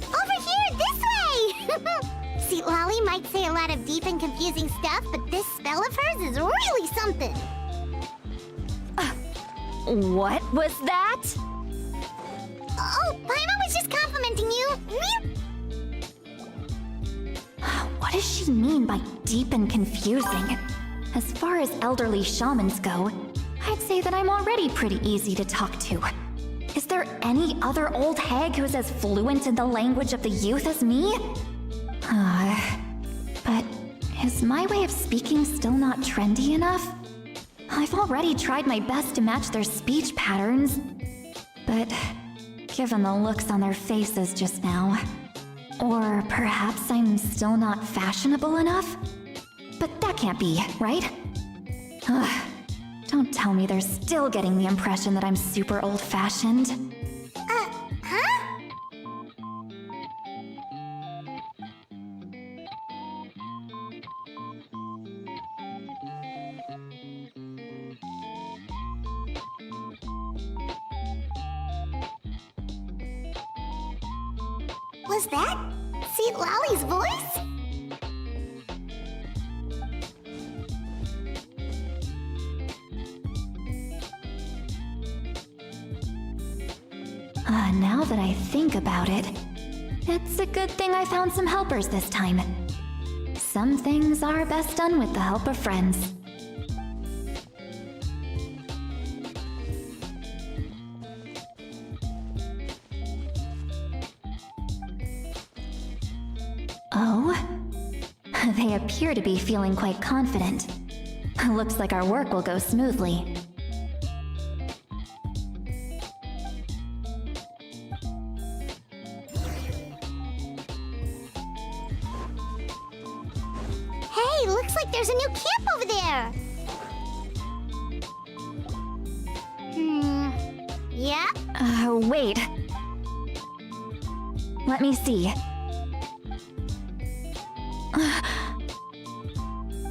Over here, this way! See, Lolly might say a lot of deep and confusing stuff, but this spell of hers is really something. What was that? Oh, Paimon was just complimenting you. What does she mean by deep and confusing? As far as elderly shamans go, I'd say that I'm already pretty easy to talk to. Is there any other old hag who's as fluent in the language of the youth as me? But is my way of speaking still not trendy enough? I've already tried my best to match their speech patterns. But given the looks on their faces just now, or perhaps I'm still not fashionable enough? But that can't be, right? Don't tell me they're still getting the impression that I'm super old-fashioned. Huh? Was that St. Lally's voice? Now that I think about it, it's a good thing I found some helpers this time. Some things are best done with the help of friends. Oh? They appear to be feeling quite confident. Looks like our work will go smoothly. Hey, looks like there's a new camp over there! Yeah? Wait. Let me see.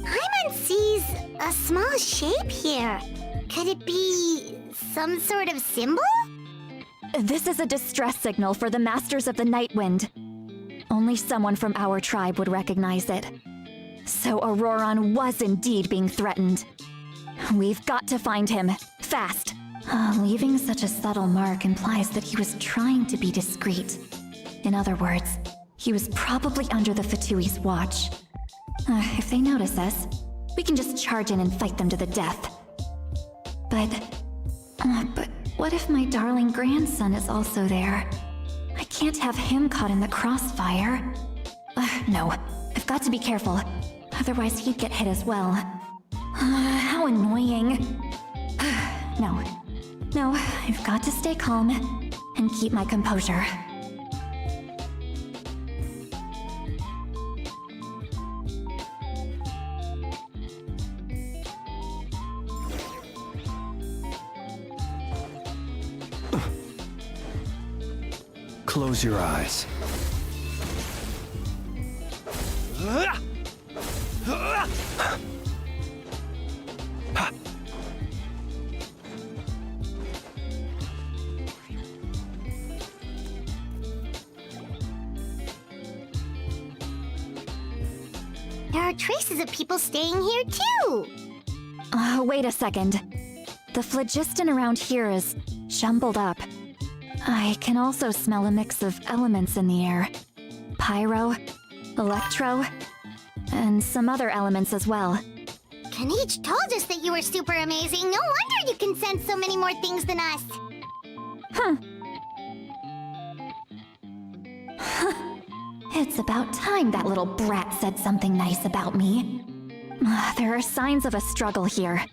Paimon sees a small shape here. Could it be some sort of symbol? This is a distress signal for the Masters of the Night Wind. Only someone from our tribe would recognize it. So Auroron was indeed being threatened. We've got to find him, fast. Leaving such a subtle mark implies that he was trying to be discreet. In other words, he was probably under the Fatui's watch. If they notice us, we can just charge in and fight them to the death. But what if my darling grandson is also there? I can't have him caught in the crossfire. No, I've got to be careful. Otherwise he'd get hit as well. How annoying. No, I've got to stay calm and keep my composure. Close your eyes. There are traces of people staying here too! Wait a second. The phlogiston around here is jumbled up. I can also smell a mix of elements in the air. Pyro, electro, and some other elements as well. Kanichi told us that you were super amazing. No wonder you can sense so many more things than us. It's about time that little brat said something nice about me. There are signs of a struggle here.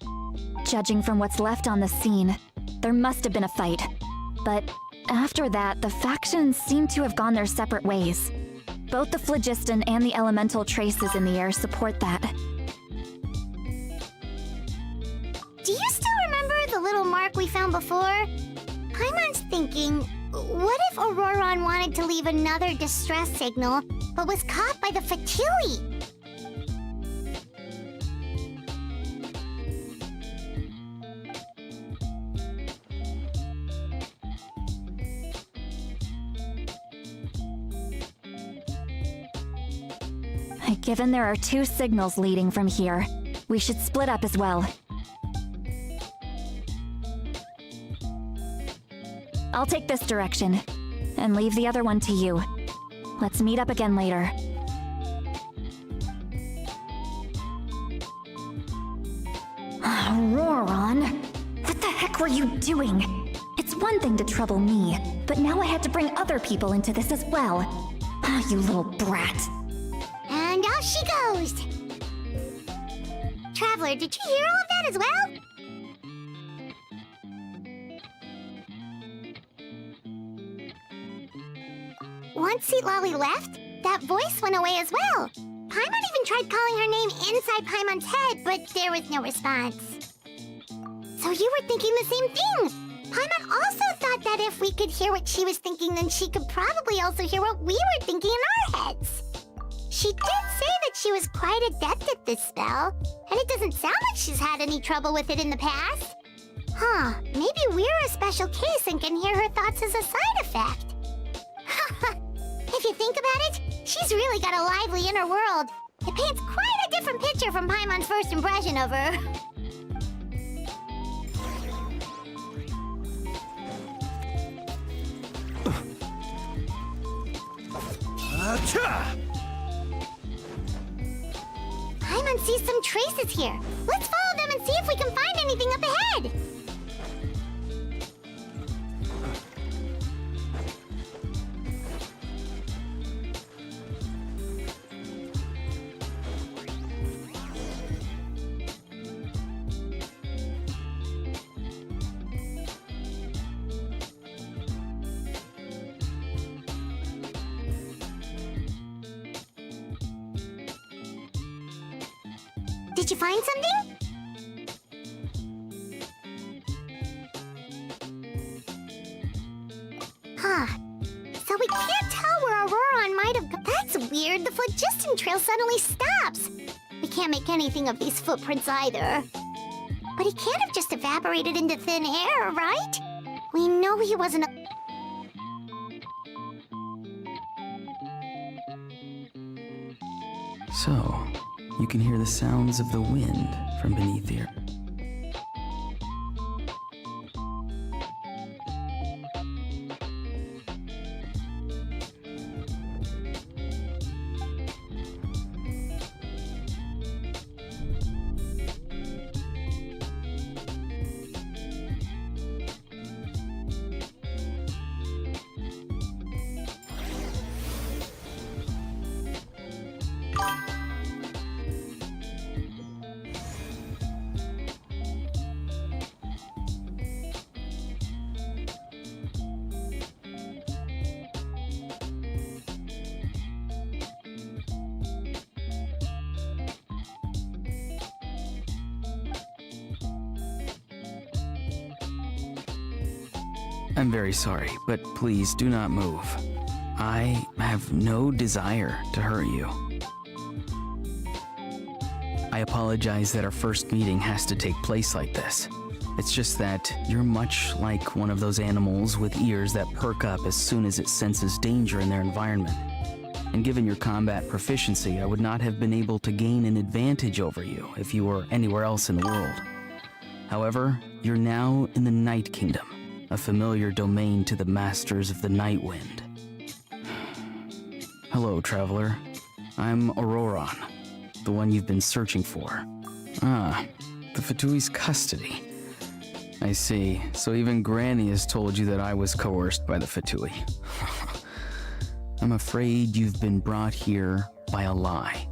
Judging from what's left on the scene, there must have been a fight. But after that, the factions seem to have gone their separate ways. Both the phlogiston and the elemental traces in the air support that. Do you still remember the little mark we found before? Paimon's thinking, what if Auroron wanted to leave another distress signal, but was caught by the Fatui? Given there are two signals leading from here, we should split up as well. I'll take this direction, and leave the other one to you. Let's meet up again later. Auroron? The were you doing? It's one thing to trouble me, but now I had to bring other people into this as well. Ah, you little brat. And off she goes! Traveler, did you hear all of that as well? Once Seatlolly left, that voice went away as well. Paimon even tried calling her name inside Paimon's head, but there was no response. So you were thinking the same thing! Paimon also thought that if we could hear what she was thinking, then she could probably also hear what we were thinking in our heads. She did say that she was quite adept at this spell, and it doesn't sound like she's had any trouble with it in the past. Huh, maybe we're a special case and can hear her thoughts as a side effect. If you think about it, she's really got a lively inner world. It paints quite a different picture from Paimon's first impression of her. Paimon sees some traces here. Let's follow them and see if we can find anything up ahead. Did you find something? Huh. So we can't tell where Auroron might have gone. That's weird. The phlogiston trail suddenly stops. We can't make anything of these footprints either. But he can't have just evaporated into thin air, right? We know he wasn't a... So, you can hear the sounds of the wind from beneath here. I'm very sorry, but please do not move. I have no desire to hurt you. I apologize that our first meeting has to take place like this. It's just that you're much like one of those animals with ears that perk up as soon as it senses danger in their environment. And given your combat proficiency, I would not have been able to gain an advantage over you if you were anywhere else in the world. However, you're now in the Night Kingdom, a familiar domain to the Masters of the Night Wind. Hello, traveler. I'm Auroron, the one you've been searching for. Ah, the Fatui's custody. I see. So even Granny has told you that I was coerced by the Fatui. I'm afraid you've been brought here by a lie,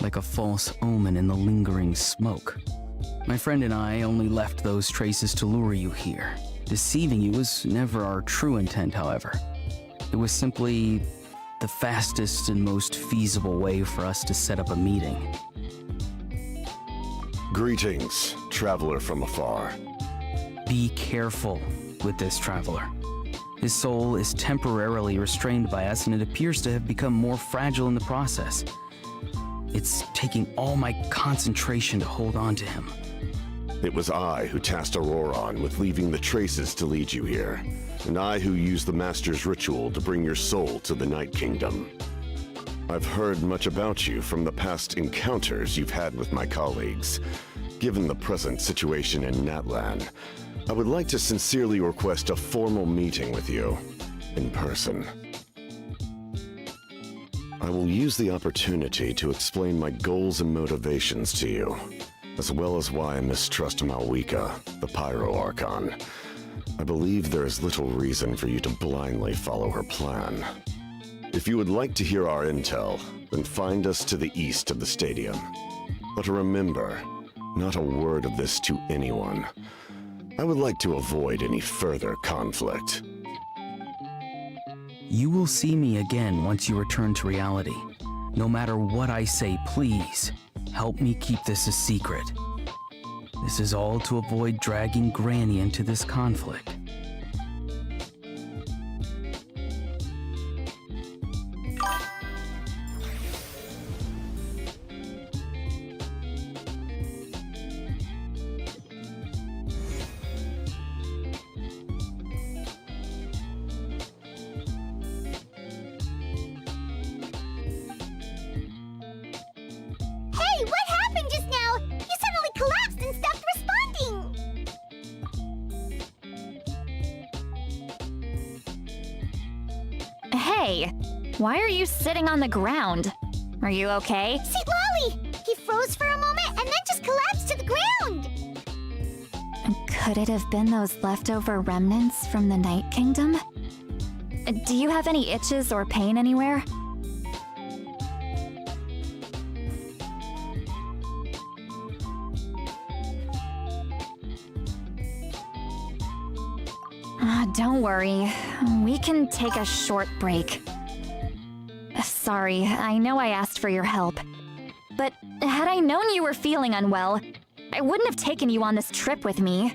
like a false omen in the lingering smoke. My friend and I only left those traces to lure you here. Deceiving you was never our true intent, however. It was simply the fastest and most feasible way for us to set up a meeting. Greetings, traveler from afar. Be careful with this traveler. His soul is temporarily restrained by us, and it appears to have become more fragile in the process. It's taking all my concentration to hold on to him. It was I who tasked Auroron with leaving the traces to lead you here, and I who used the Master's ritual to bring your soul to the Night Kingdom. I've heard much about you from the past encounters you've had with my colleagues. Given the present situation in Natlan, I would like to sincerely request a formal meeting with you, in person. I will use the opportunity to explain my goals and motivations to you. as well as why I mistrust Malwika, the Pyro Archon. I believe there is little reason for you to blindly follow her plan. If you would like to hear our intel, then find us to the east of the stadium. But remember, not a word of this to anyone. I would like to avoid any further conflict. You will see me again once you return to reality. No matter what I say, please, help me keep this a secret. This is all to avoid dragging Granny into this conflict. Hey, why are you sitting on the ground? Are you okay? See, Lolly! He froze for a moment and then just collapsed to the ground! Could it have been those leftover remnants from the Night Kingdom? Do you have any itches or pain anywhere? Don't worry. We can take a short break. Sorry, I know I asked for your help. But had I known you were feeling unwell, I wouldn't have taken you on this trip with me.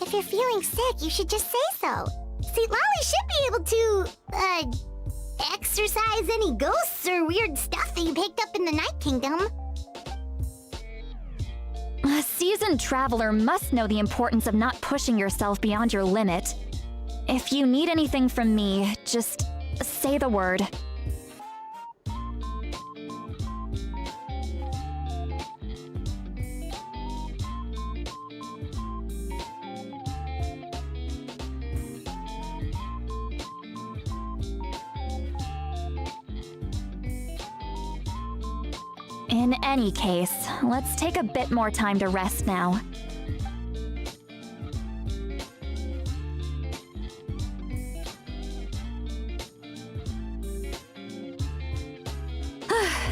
If you're feeling sick, you should just say so. See, Lolly should be able to, exorcise any ghosts or weird stuff that you picked up in the Night Kingdom. A seasoned traveler must know the importance of not pushing yourself beyond your limit. If you need anything from me, just say the word. In any case, let's take a bit more time to rest now.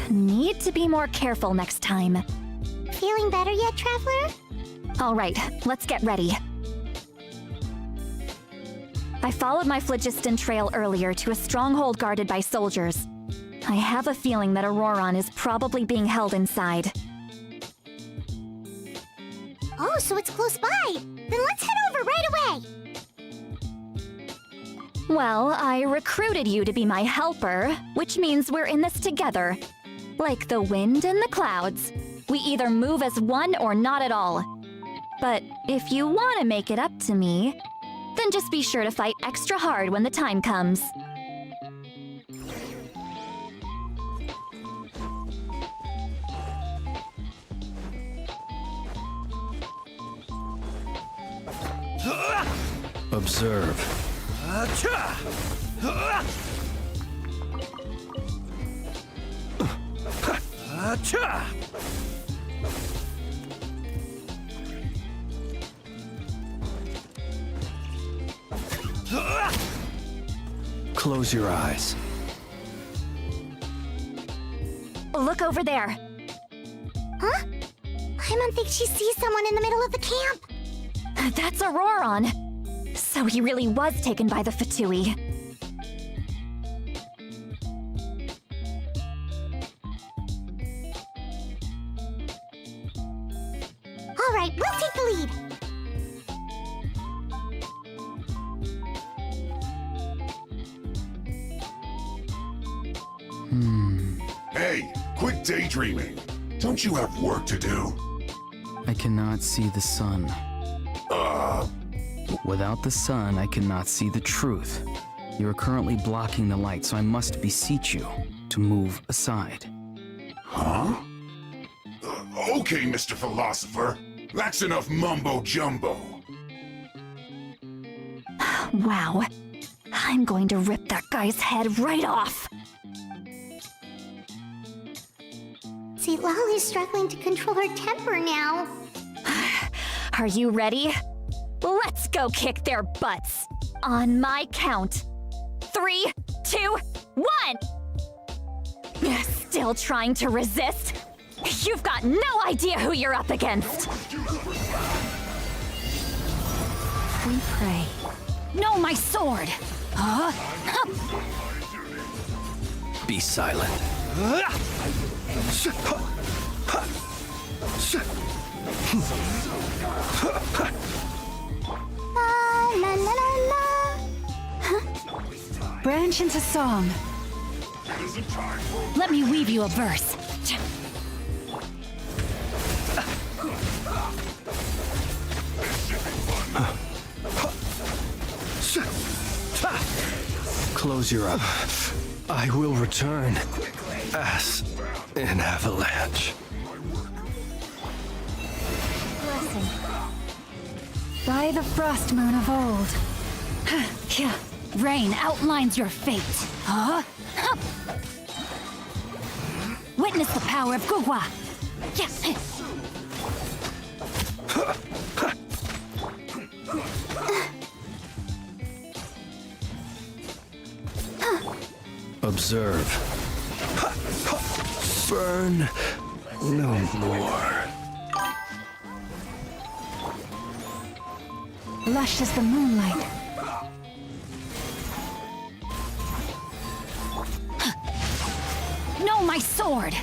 Need to be more careful next time. Feeling better yet, Traveler? All right, let's get ready. I followed my phlogiston trail earlier to a stronghold guarded by soldiers. I have a feeling that Auroron is probably being held inside. Oh, so it's close by. Then let's head over right away. Well, I recruited you to be my helper, which means we're in this together. Like the wind and the clouds. We either move as one or not at all. But if you want to make it up to me, then just be sure to fight extra hard when the time comes. Observe. Close your eyes. Look over there. Huh? Paimon thinks she sees someone in the middle of the camp. That's Auroron. So he really was taken by the Fatui. All right, we'll take the lead. Hey, quit daydreaming. Don't you have work to do? I cannot see the sun. Without the sun, I cannot see the truth. You are currently blocking the light, so I must beseech you to move aside. Huh? Okay, Mr. Philosopher. That's enough mumbo-jumbo. Wow. I'm going to rip that guy's head right off. See, Lolly's struggling to control her temper now. Are you ready? Let's go kick their butts. On my count. 3, 2, 1! Still trying to resist? You've got no idea who you're up against. We pray. No, my sword! Huh? Be silent. La la la la. Branch into song. Let me weave you a verse. Close your eyes. I will return as an avalanche. Blessing. By the frost moon of old. Rain outlines your fate. Huh? Witness the power of Gugwa. Observe. Burn no more. Lush as the moonlight. No, my sword!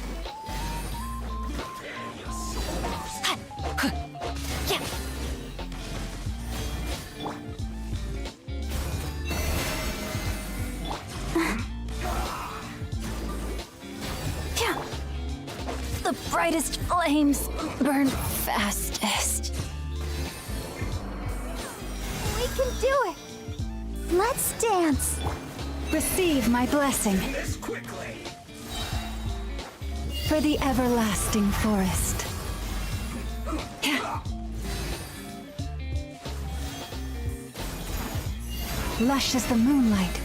The brightest flames burn fastest. We can do it. Let's dance. Receive my blessing. For the everlasting forest. Lush as the moonlight.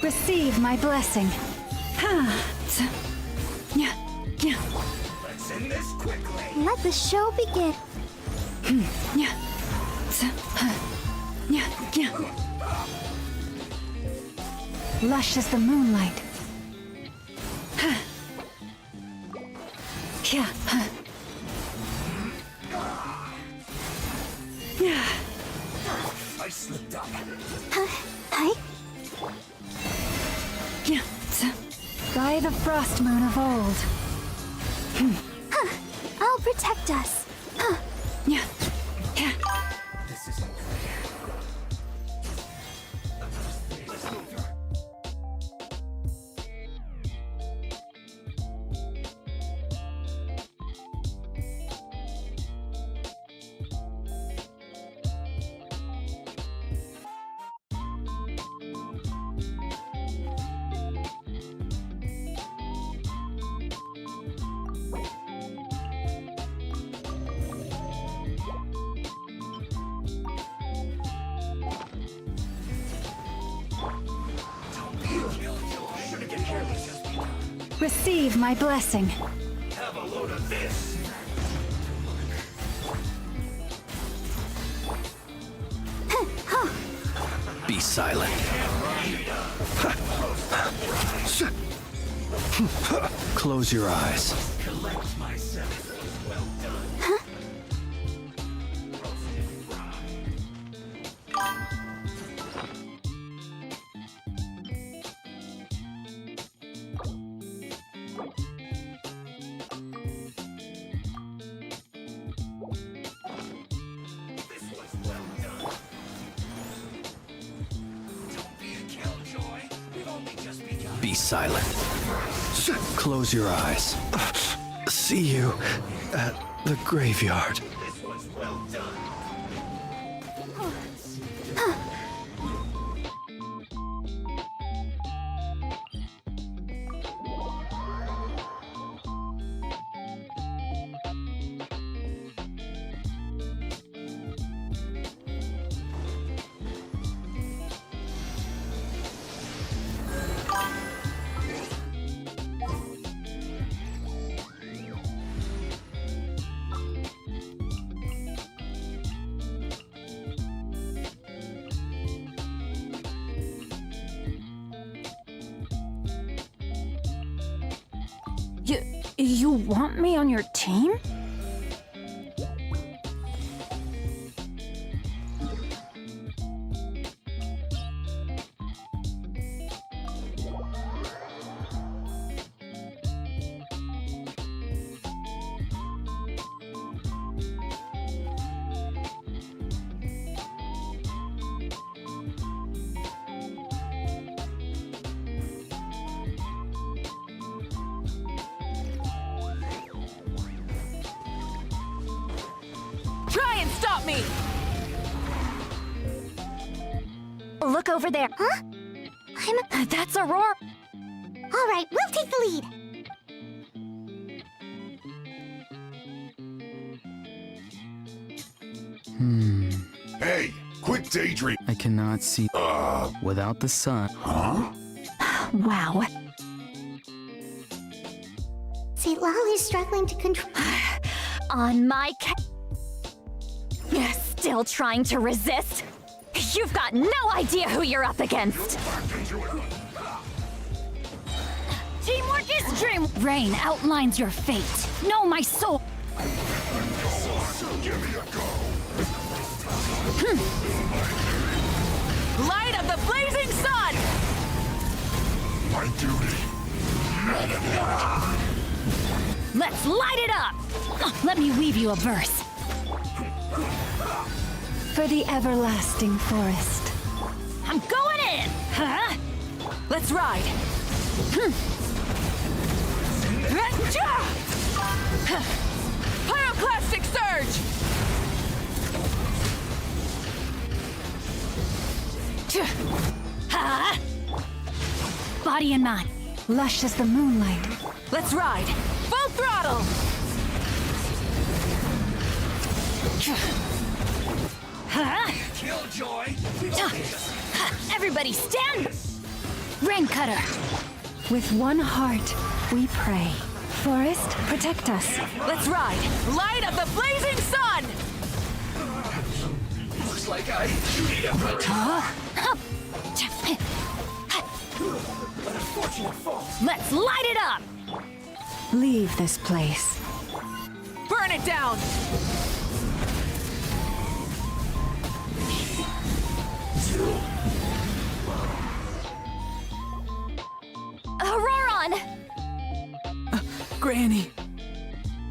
Receive my blessing. Let's end this quickly. Let the show begin. Lush as the moonlight. I slipped up. By the frost moon of old. I'll protect us. This isn't fair. Receive my blessing. Have a load of this. Be silent. Close your eyes. Collect myself. Well done. Be silent. Close your eyes. See you at the graveyard. This was well done. You want me on your team? Try and stop me! Look over there. Huh? That's Aurora. All right, we'll take the lead. Hey, quit daydream. I cannot see without the sun. Huh? Wow. See, Lal is struggling to control. On my Still trying to resist? You've got no idea who you're up against. Teamwork is dream. Rain outlines your fate. Know my soul. Light of the blazing sun! My duty. Let's light it up. Let me weave you a verse. For the everlasting forest. I'm going in. Huh? Let's ride! Pyroclastic surge! Huh? Body and mind. Lush as the moonlight. Let's ride! Full throttle! Huh? Killjoy! Everybody stand! Rain cutter. With one heart, we pray. Forest, protect us. Let's ride! Light of the blazing sun! Looks like I need a break. An unfortunate fall. Let's light it up. Leave this place. Burn it down! Auroron! Granny!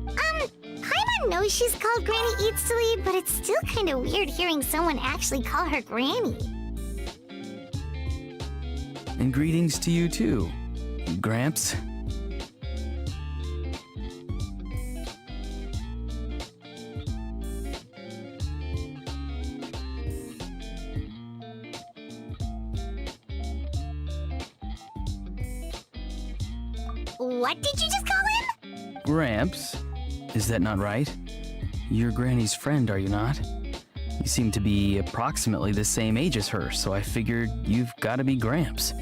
Paimon knows she's called Granny Eats to Lead, but it's still kind of weird hearing someone actually call her Granny. And greetings to you too, Gramps. What did you just call him? Gramps? Is that not right? You're Granny's friend, are you not? You seem to be approximately the same age as her, so I figured you've got to be Gramps.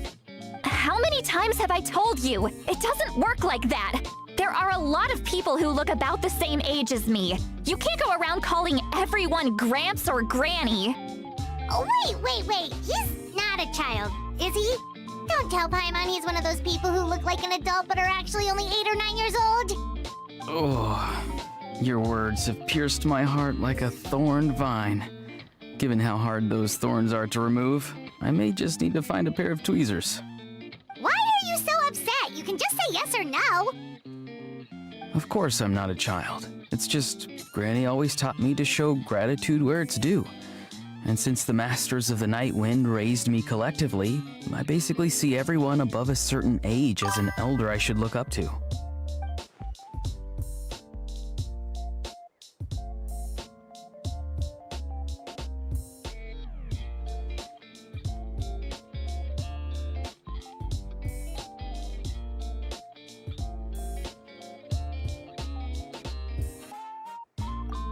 How many times have I told you? It doesn't work like that. There are a lot of people who look about the same age as me. You can't go around calling everyone Gramps or Granny. Oh, wait. He's not a child, is he? Don't tell Paimon he's one of those people who look like an adult but are actually only 8 or 9 years old. Oh, your words have pierced my heart like a thorned vine. Given how hard those thorns are to remove, I may just need to find a pair of tweezers. Why are you so upset? You can just say yes or no. Of course I'm not a child. It's just Granny always taught me to show gratitude where it's due. And since the Masters of the Night Wind raised me collectively, I basically see everyone above a certain age as an elder I should look up to.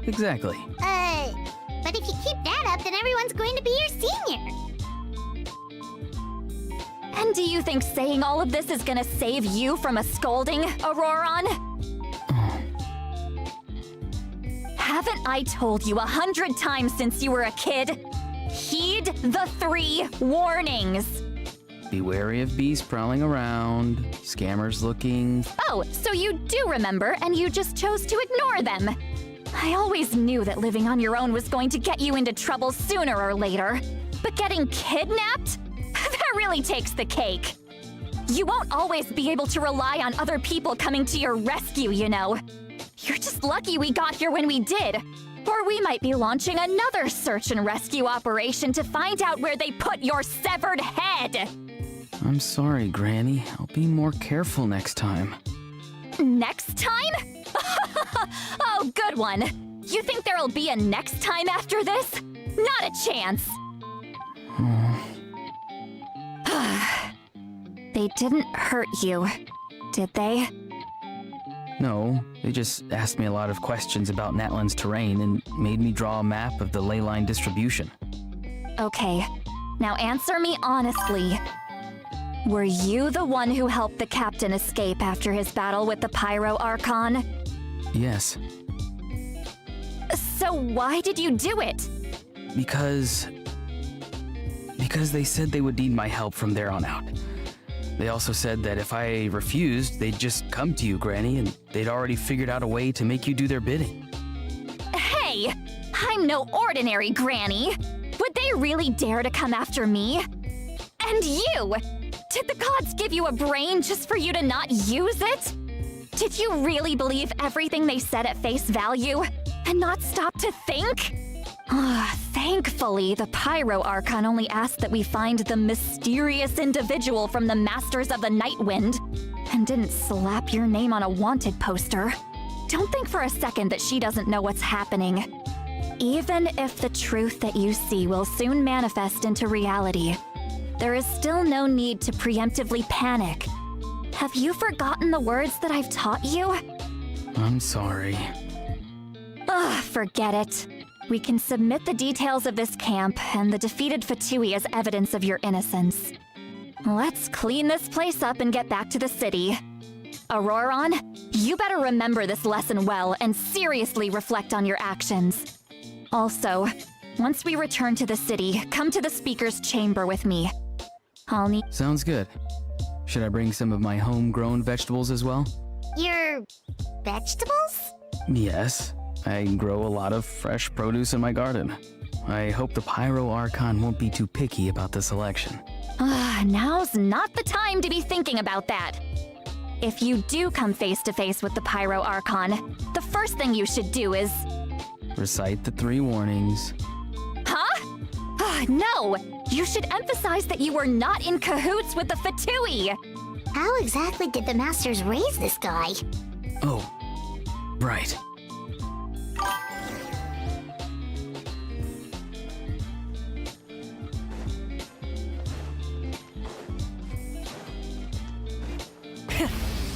Exactly. But if you keep that up, then everyone's going to be your senior. And do you think saying all of this is gonna save you from a scolding, Auroron? Haven't I told you 100 times since you were a kid? Heed the 3 warnings. Be wary of bees prowling around, scammers looking. Oh, so you do remember, and you just chose to ignore them. I always knew that living on your own was going to get you into trouble sooner or later. But getting kidnapped? That really takes the cake. You won't always be able to rely on other people coming to your rescue, you know. You're just lucky we got here when we did. Or we might be launching another search and rescue operation to find out where they put your severed head. I'm sorry, Granny. I'll be more careful next time. Next time? Oh, good one. You think there'll be a next time after this? Not a chance. They didn't hurt you, did they? No, they just asked me a lot of questions about Natlan's terrain and made me draw a map of the ley line distribution. Okay, now answer me honestly. Were you the one who helped the captain escape after his battle with the Pyro Archon? Yes. So why did you do it? Because they said they would need my help from there on out. They also said that if I refused, they'd just come to you, Granny, and they'd already figured out a way to make you do their bidding. Hey, I'm no ordinary Granny. Would they really dare to come after me? And you! Did the gods give you a brain just for you to not use it? Did you really believe everything they said at face value and not stop to think? Thankfully, the Pyro Archon only asked that we find the mysterious individual from the Masters of the Night Wind and didn't slap your name on a wanted poster. Don't think for a second that she doesn't know what's happening. Even if the truth that you see will soon manifest into reality, there is still no need to preemptively panic. Have you forgotten the words that I've taught you? I'm sorry. Forget it. We can submit the details of this camp and the defeated Fatui as evidence of your innocence. Let's clean this place up and get back to the city. Auroron, you better remember this lesson well and seriously reflect on your actions. Also, once we return to the city, come to the speaker's chamber with me. I'll need— Sounds good. Should I bring some of my homegrown vegetables as well? Your vegetables? Yes. I grow a lot of fresh produce in my garden. I hope the Pyro Archon won't be too picky about the selection. Now's not the time to be thinking about that. If you do come face to face with the Pyro Archon, the first thing you should do is— Recite the 3 warnings. Huh? No! You should emphasize that you were not in cahoots with the Fatui! How exactly did the Masters raise this guy? Oh, right.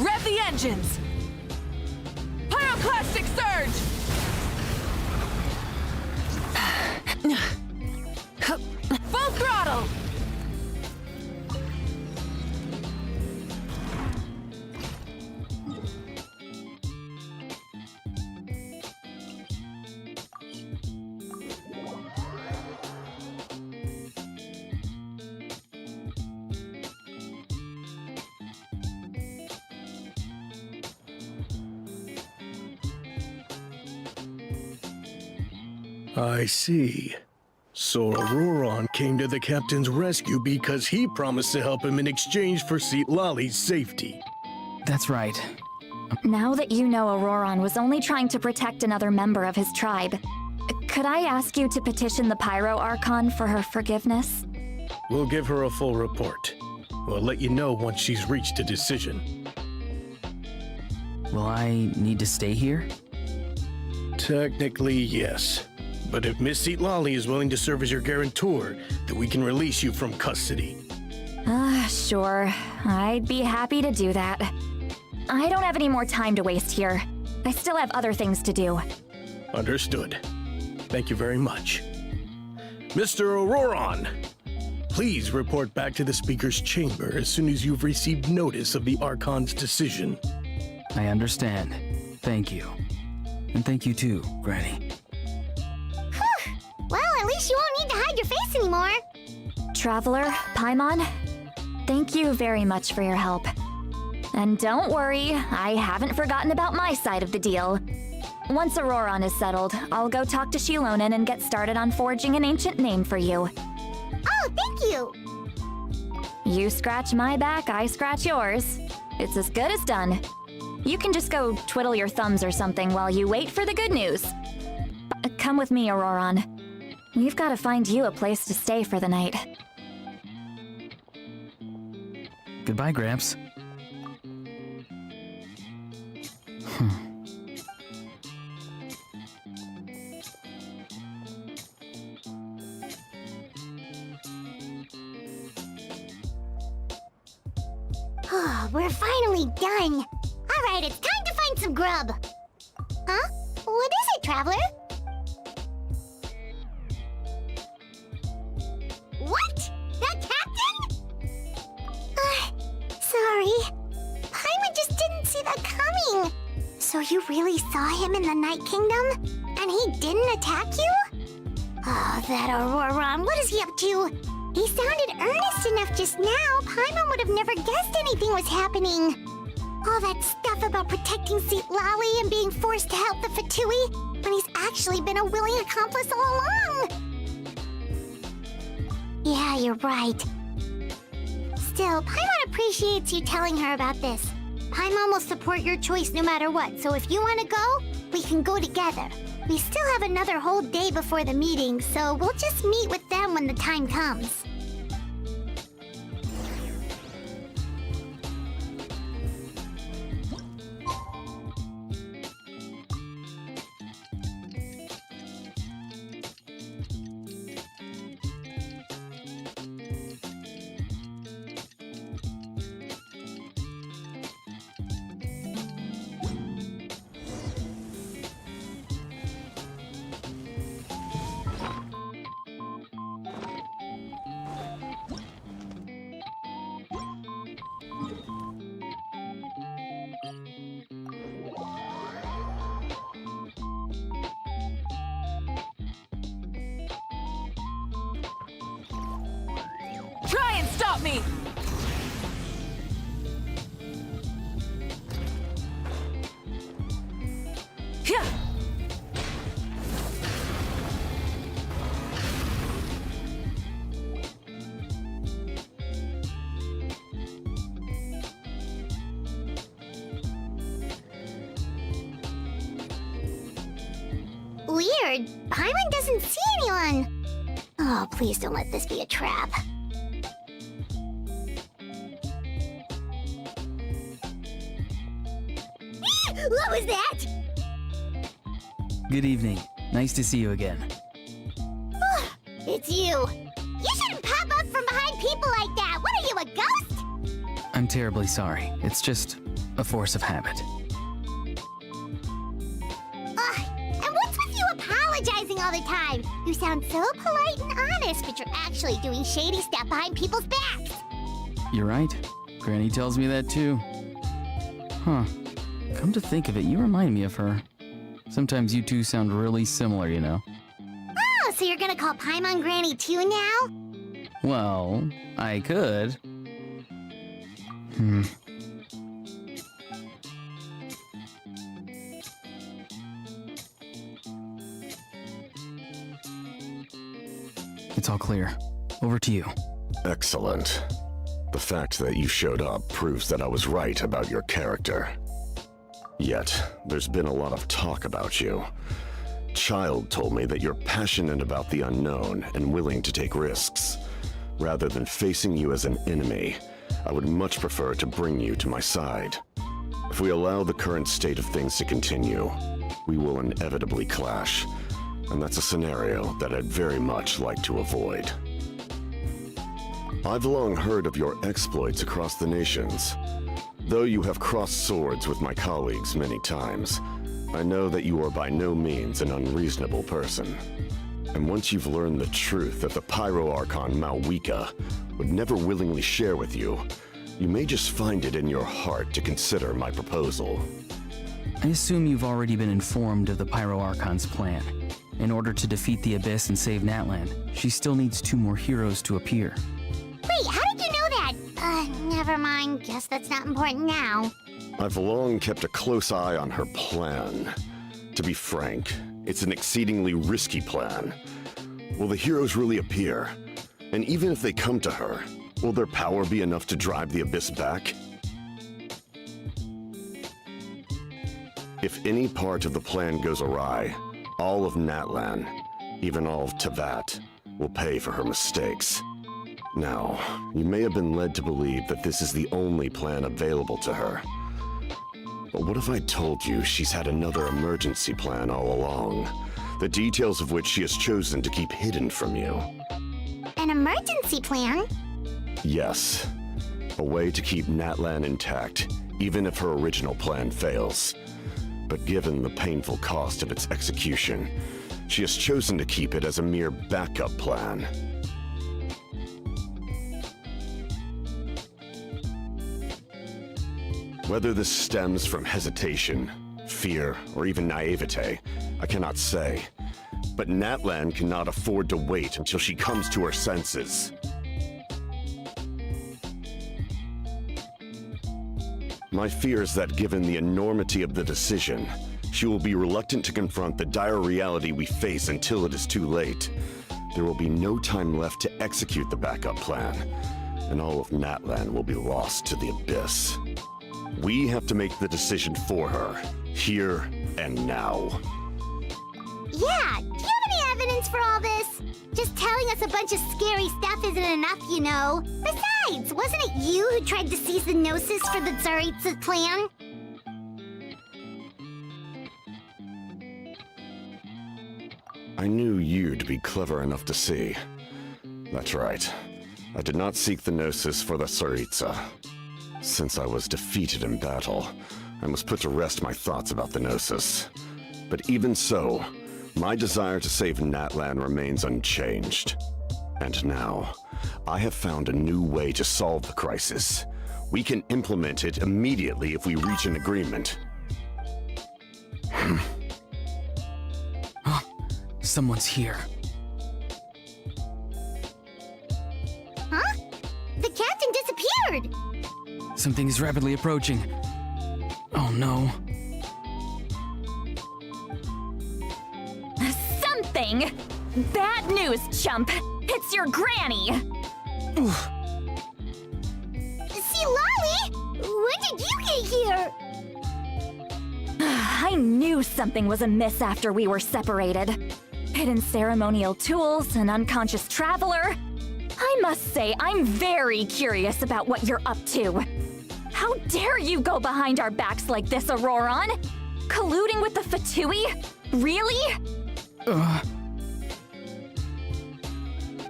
Rev the engines! Pyroclastic surge! Full throttle! I see. So Auroron came to the captain's rescue because he promised to help him in exchange for Lali's safety. That's right. Now that you know Auroron was only trying to protect another member of his tribe, could I ask you to petition the Pyro Archon for her forgiveness? We'll give her a full report. We'll let you know once she's reached a decision. Will I need to stay here? Technically, yes. But if Miss Lali is willing to serve as your guarantor, then we can release you from custody. Sure. I'd be happy to do that. I don't have any more time to waste here. I still have other things to do. Understood. Thank you very much. Mr. Auroron, please report back to the Speaker's chamber as soon as you've received notice of the Archon's decision. I understand. Thank you. And thank you too, Granny. Well, at least you won't need to hide your face anymore. Traveler, Paimon, Thank you very much for your help. And don't worry, I haven't forgotten about my side of the deal. Once Auroron is settled, I'll go talk to Shilonen and get started on forging an ancient name for you. Oh, thank you! You scratch my back, I scratch yours. It's as good as done. You can just go twiddle your thumbs or something while you wait for the good news. Come with me, Auroron. We've got to find you a place to stay for the night. Goodbye, Gramps. We're finally done. All right, it's time to find some grub. Huh? What is it, Traveler? What? That captain? Sorry. Paimon just didn't see that coming. So you really saw him in the Night Kingdom? And he didn't attack you? Oh, that Auroron, what is he up to? He sounded earnest enough just now. Paimon would have never guessed anything was happening. All that stuff about protecting St. Lally and being forced to help the Fatui, when he's actually been a willing accomplice all along. Yeah, you're right. Still, Paimon appreciates you telling her about this. Paimon will support your choice no matter what, so if you want to go, we can go together. We still have another whole day before the meeting, so we'll just meet with them when the time comes. Try and stop me! Yeah. Weird. Paimon doesn't see anyone. Oh, please don't let this be a trap. What was that? Good evening. Nice to see you again. It's you. You shouldn't pop up from behind people like that. What are you, a ghost? I'm terribly sorry. It's just a force of habit. And what's with you apologizing all the time? You sound so polite and honest, but you're actually doing shady stuff behind people's backs. You're right. Granny tells me that too. Huh. Come to think of it, you remind me of her. Sometimes you two sound really similar, you know. Oh, so you're gonna call Paimon Granny too now? Well, I could. It's all clear. Over to you. Excellent. The fact that you showed up proves that I was right about your character. Yet, there's been a lot of talk about you. Child told me that you're passionate about the unknown and willing to take risks. Rather than facing you as an enemy, I would much prefer to bring you to my side. If we allow the current state of things to continue, we will inevitably clash, and that's a scenario that I'd very much like to avoid. I've long heard of your exploits across the nations. Though you have crossed swords with my colleagues many times, I know that you are by no means an unreasonable person. And once you've learned the truth that the Pyro Archon Malwika would never willingly share with you, you may just find it in your heart to consider my proposal. I assume you've already been informed of the Pyro Archon's plan. In order to defeat the Abyss and save Natlan, she still needs 2 more heroes to appear. Wait, how did you know that? Never mind. Guess that's not important now. I've long kept a close eye on her plan. To be frank, it's an exceedingly risky plan. Will the heroes really appear? And even if they come to her, will their power be enough to drive the Abyss back? If any part of the plan goes awry, all of Natlan, even all of Tevat, will pay for her mistakes. Now, you may have been led to believe that this is the only plan available to her. But what if I told you she's had another emergency plan all along, the details of which she has chosen to keep hidden from you? An emergency plan? Yes. A way to keep Natlan intact, even if her original plan fails. But given the painful cost of its execution, she has chosen to keep it as a mere backup plan. Whether this stems from hesitation, fear, or even naivete, I cannot say. But Natlan cannot afford to wait until she comes to her senses. My fear is that given the enormity of the decision, she will be reluctant to confront the dire reality we face until it is too late. There will be no time left to execute the backup plan, and all of Natlan will be lost to the Abyss. We have to make the decision for her, here and now. Yeah, do you have any evidence for all this? Just telling us a bunch of scary stuff isn't enough, you know. Besides, wasn't it you who tried to seize the Gnosis for the Tsaritsa plan? I knew you'd be clever enough to see. That's right. I did not seek the Gnosis for the Tsaritsa. Since I was defeated in battle, I must put to rest my thoughts about the Gnosis. But even so, my desire to save Natlan remains unchanged. And now, I have found a new way to solve the crisis. We can implement it immediately if we reach an agreement. Someone's here. Huh? The captain disappeared! Something is rapidly approaching. Oh no. Something? Bad news, chump! It's your granny! See, Lolly? When did you get here? I knew something was amiss after we were separated. Hidden ceremonial tools, an unconscious traveler. I must say, I'm very curious about what you're up to. How dare you go behind our backs like this, Auroron? Colluding with the Fatui? Really?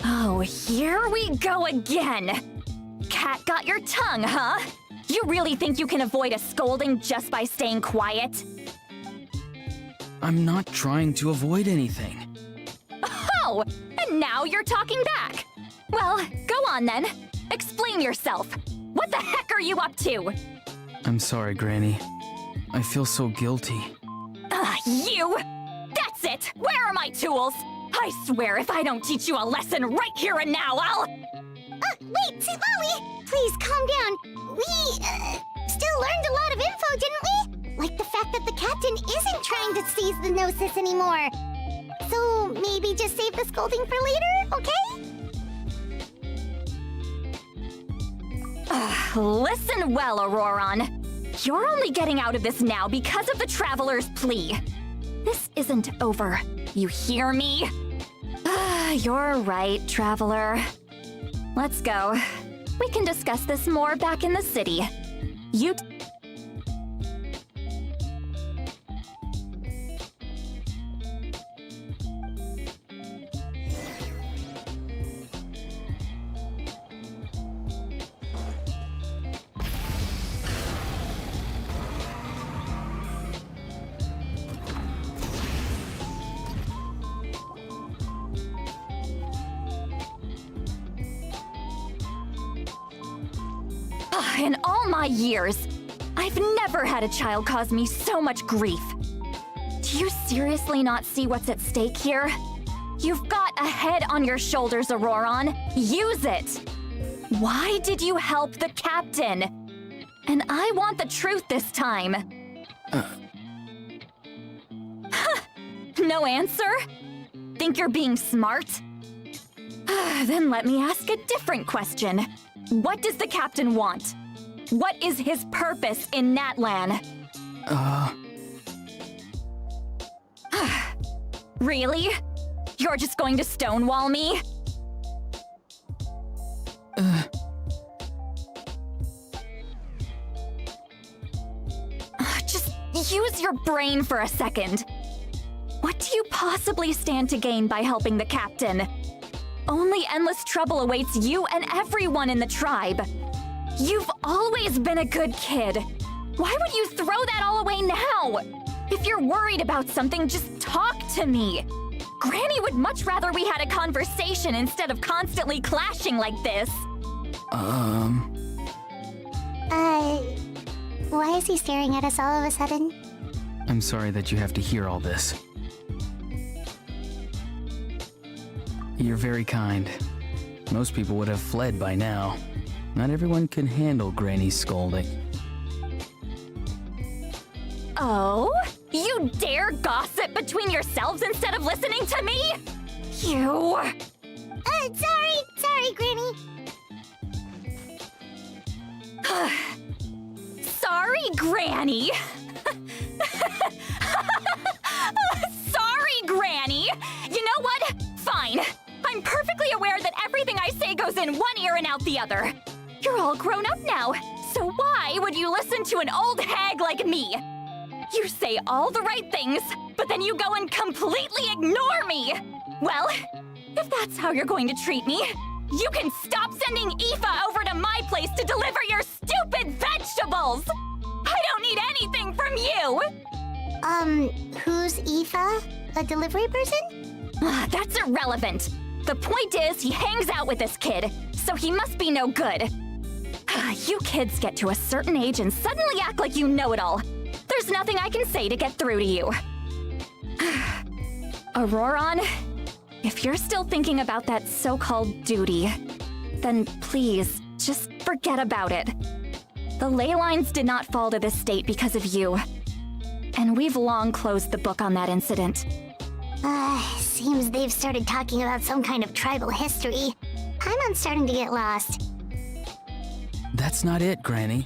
Oh, here we go again. Cat got your tongue, huh? You really think you can avoid a scolding just by staying quiet? I'm not trying to avoid anything. Oh, and now you're talking back. Well, go on then. Explain yourself. What the heck are you up to? I'm sorry, Granny. I feel so guilty. You! That's it! Where are my tools? I swear if I don't teach you a lesson right here and now, I'll... Wait, see, Lolly! Please, calm down. We, still learned a lot of info, didn't we? Like the fact that the captain isn't trying to seize the Gnosis anymore. So, maybe just save the scolding for later, okay? Listen well, Auroron. You're only getting out of this now because of the Traveler's plea. This isn't over. You hear me? You're right, Traveler. Let's go. We can discuss this more back in the city. You... In all my years, I've never had a child cause me so much grief. Do you seriously not see what's at stake here? You've got a head on your shoulders, Auroron. Use it! Why did you help the captain? And I want the truth this time. No answer? Think you're being smart? Then let me ask a different question. What does the captain want? What is his purpose in Natlan? Really? You're just going to stonewall me? Just use your brain for a second. What do you possibly stand to gain by helping the captain? Only endless trouble awaits you and everyone in the tribe. You've always been a good kid. Why would you throw that all away now? If you're worried about something, just talk to me. Granny would much rather we had a conversation instead of constantly clashing like this. Why is he staring at us all of a sudden? I'm sorry that you have to hear all this. You're very kind. Most people would have fled by now. Not everyone can handle Granny's scolding. Oh? You dare gossip between yourselves instead of listening to me? You... Sorry, Granny. Sorry, Granny. Sorry, Granny. You know what? Fine. I'm perfectly aware that everything I say goes in one ear and out the other. You're all grown up now, so why would you listen to an old hag like me? You say all the right things, but then you go and completely ignore me. Well, if that's how you're going to treat me, you can stop sending Aoife over to my place to deliver your stupid vegetables! I don't need anything from you! Who's Aoife? A delivery person? That's irrelevant. The point is, he hangs out with this kid, so he must be no good. You kids get to a certain age and suddenly act like you know it all. There's nothing I can say to get through to you. Auroron, if you're still thinking about that so-called duty, then please, just forget about it. The ley lines did not fall to this state because of you. And we've long closed the book on that incident. Seems they've started talking about some kind of tribal history. I'm starting to get lost. That's not it, Granny.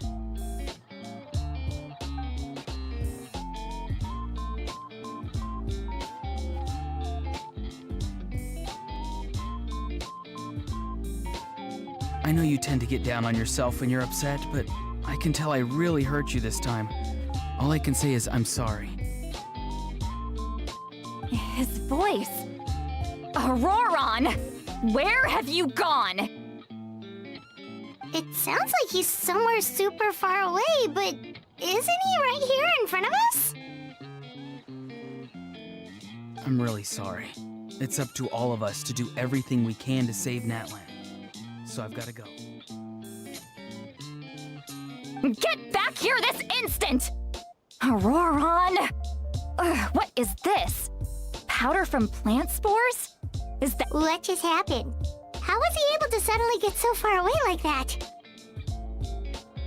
I know you tend to get down on yourself when you're upset, but I can tell I really hurt you this time. All I can say is I'm sorry. His voice. Auroron! Where have you gone? It sounds like he's somewhere super far away, but isn't he right here in front of us? I'm really sorry. It's up to all of us to do everything we can to save Natlan. So I've got to go. Get back here this instant! Auroron! What is this? Powder from plant spores? Is that— What just happened? How was he able to suddenly get so far away like that?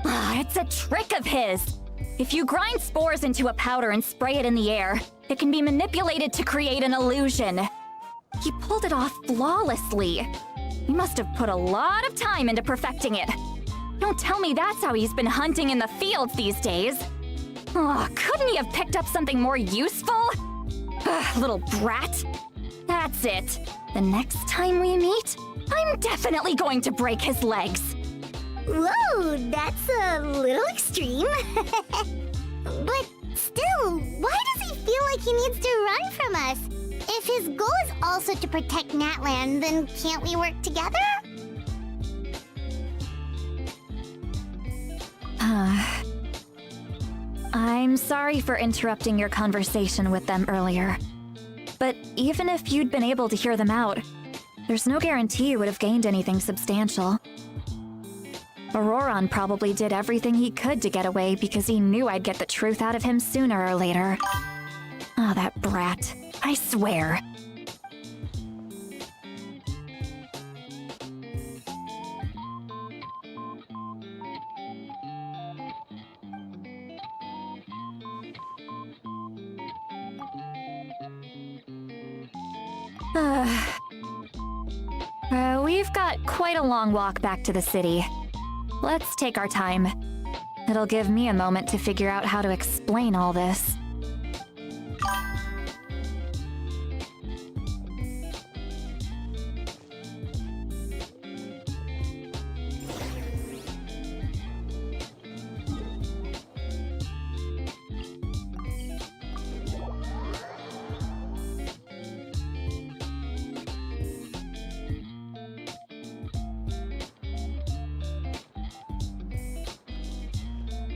It's a trick of his. If you grind spores into a powder and spray it in the air, it can be manipulated to create an illusion. He pulled it off flawlessly. He must have put a lot of time into perfecting it. Don't tell me that's how he's been hunting in the fields these days. Couldn't he have picked up something more useful? Little brat. That's it. The next time we meet, I'm definitely going to break his legs. Whoa, that's a little extreme. But still, why does he feel like he needs to run from us? If his goal is also to protect Natlan, then can't we work together? I'm sorry for interrupting your conversation with them earlier. But even if you'd been able to hear them out, there's no guarantee you would have gained anything substantial. Auroron probably did everything he could to get away because he knew I'd get the truth out of him sooner or later. That brat. I swear. We've got quite a long walk back to the city. Let's take our time. It'll give me a moment to figure out how to explain all this.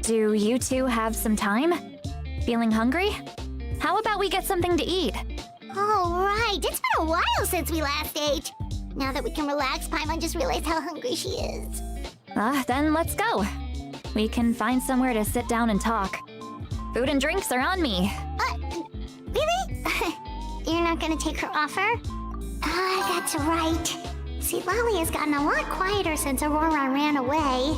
Do you two have some time? Feeling hungry? How about we get something to eat? Oh, right. It's been a while since we last ate. Now that we can relax, Paimon just realized how hungry she is. Then let's go. We can find somewhere to sit down and talk. Food and drinks are on me. Really? You're not gonna take her offer? That's right. See, Lolly has gotten a lot quieter since Auroron ran away.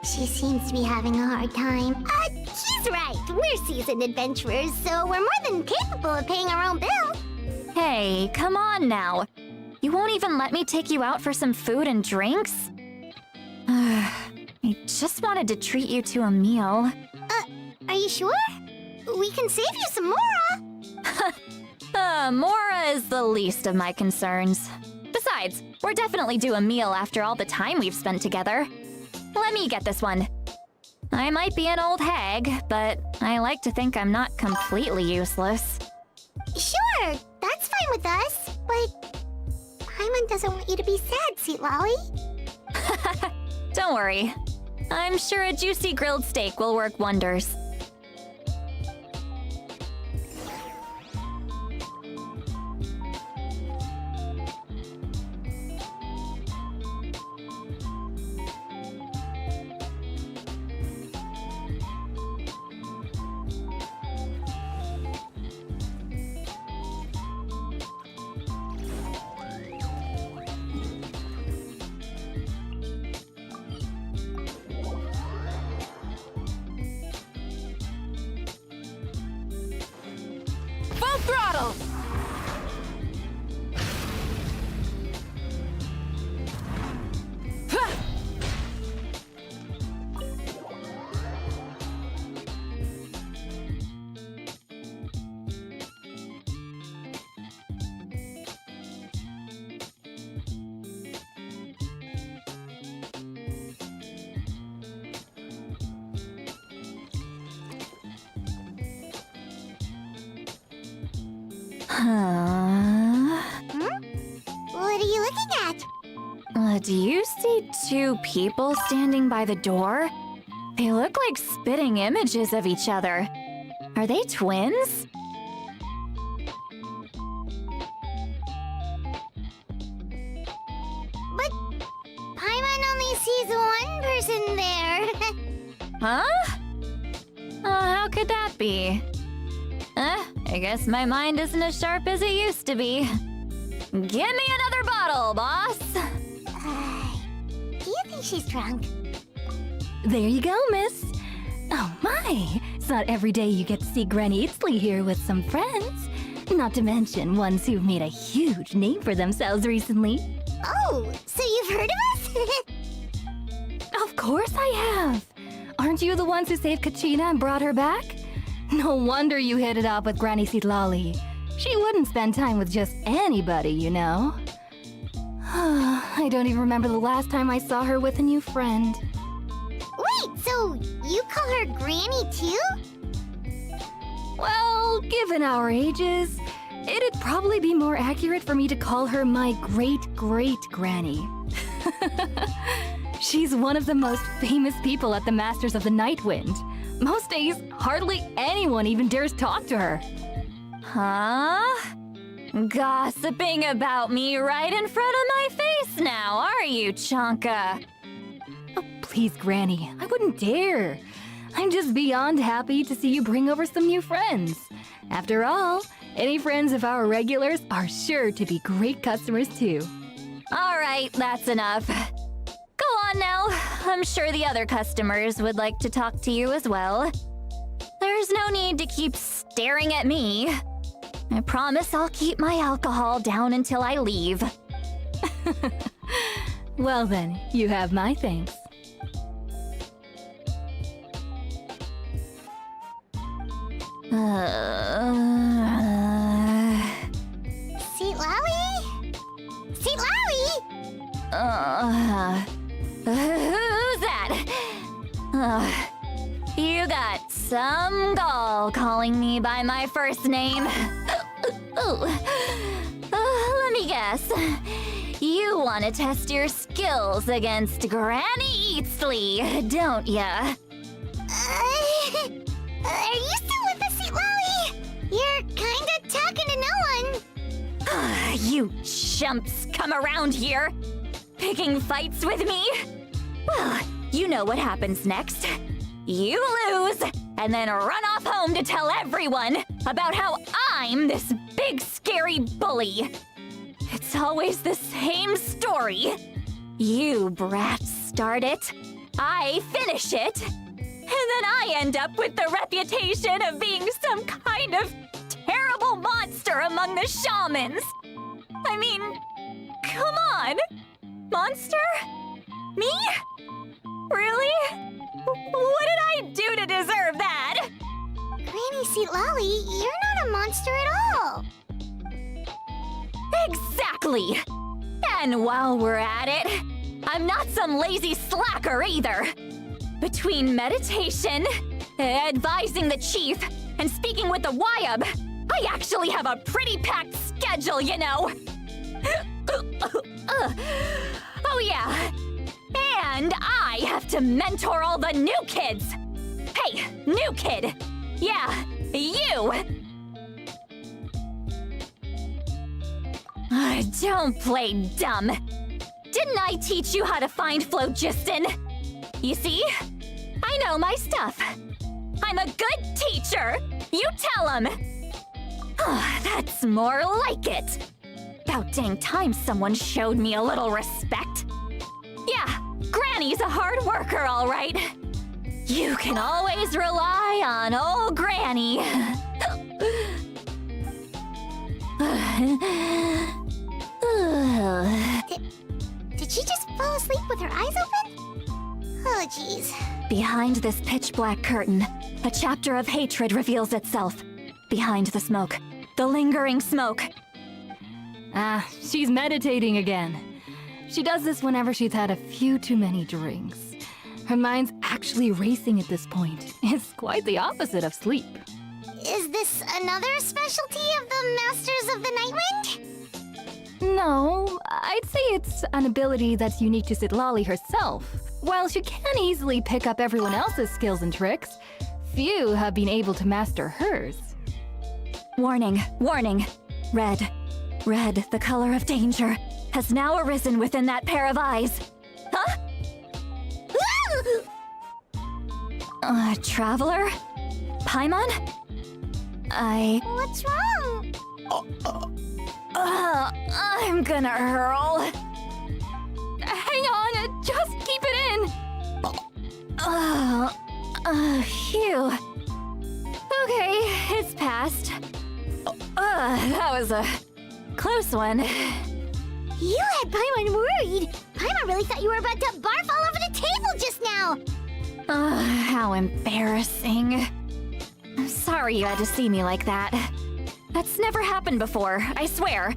She seems to be having a hard time. She's right. We're seasoned adventurers, so we're more than capable of paying our own bill. Hey, come on now. You won't even let me take you out for some food and drinks? I just wanted to treat you to a meal. Are you sure? We can save you some Mora. Mora is the least of my concerns. Besides, we're definitely due a meal after all the time we've spent together. Let me get this one. I might be an old hag, but I like to think I'm not completely useless. Sure, that's fine with us, but Paimon doesn't want you to be sad, sweet Lolly. Don't worry. I'm sure a juicy grilled steak will work wonders. Full throttle! What are you looking at? Do you see two people standing by the door? They look like spitting images of each other. Are they twins? But Paimon only sees one person there. Huh? How could that be? I guess my mind isn't as sharp as it used to be. Give me another bottle, boss! Do you think she's drunk? There you go, miss. Oh my, it's not every day you get to see Granny Itzley here with some friends. Not to mention ones who've made a huge name for themselves recently. Oh, so you've heard of us? Of course I have. Aren't you the ones who saved Kachina and brought her back? No wonder you hit it off with Granny Sitlali. She wouldn't spend time with just anybody, you know. I don't even remember the last time I saw her with a new friend. Wait, so you call her Granny too? Well, given our ages, it'd probably be more accurate for me to call her my great-great-granny. She's one of the most famous people at the Masters of the Nightwind. Most days, hardly anyone even dares talk to her. Huh? Gossiping about me right in front of my face now, are you, Chonka? Oh, please, Granny, I wouldn't dare. I'm just beyond happy to see you bring over some new friends. After all, any friends of our regulars are sure to be great customers too. All right, that's enough. Go on now. I'm sure the other customers would like to talk to you as well. There's no need to keep staring at me. I promise I'll keep my alcohol down until I leave. Well then, you have my thanks. Seat Lally? Seat Lally? Who's that? You got some gall calling me by my first name. Let me guess. You want to test your skills against Granny Eatsley, don't ya? Are you still with us, Seat Lally? You're kinda talking to no one. You chumps come around here, picking fights with me? Well, you know what happens next. You lose, and then run off home to tell everyone about how I'm this big scary bully. It's always the same story. You brats start it, I finish it, and then I end up with the reputation of being some kind of terrible monster among the shamans. I mean, come on. Monster? Me? Really? What did I do to deserve that? Granny Seat Lally, you're not a monster at all. Exactly! And while we're at it, I'm not some lazy slacker either. Between meditation, advising the chief, and speaking with the Wyab, I actually have a pretty packed schedule, you know. Oh yeah, and I have to mentor all the new kids. Hey, new kid. Yeah, you. Don't play dumb. Didn't I teach you how to find phlogiston? You see? I know my stuff. I'm a good teacher. You tell him. That's more like it. About dang time someone showed me a little respect. Yeah, Granny's a hard worker, all right. You can always rely on old Granny. Did she just fall asleep with her eyes open? Oh, jeez. Behind this pitch-black curtain, a chapter of hatred reveals itself. Behind the smoke, the lingering smoke. She's meditating again. She does this whenever she's had a few too many drinks. Her mind's actually racing at this point. It's quite the opposite of sleep. Is this another specialty of the Masters of the Nightwind? No, I'd say it's an ability that's unique to Citlali herself. While she can easily pick up everyone else's skills and tricks, few have been able to master hers. Warning, warning. Red, the color of danger, has now arisen within that pair of eyes. Huh? Traveler? Paimon? What's wrong? I'm gonna hurl. Hang on, just keep it in. Phew. Okay, it's passed. That was a close one. You had Paimon worried. Paimon really thought you were about to barf all over the table just now. How embarrassing. I'm sorry you had to see me like that. That's never happened before, I swear.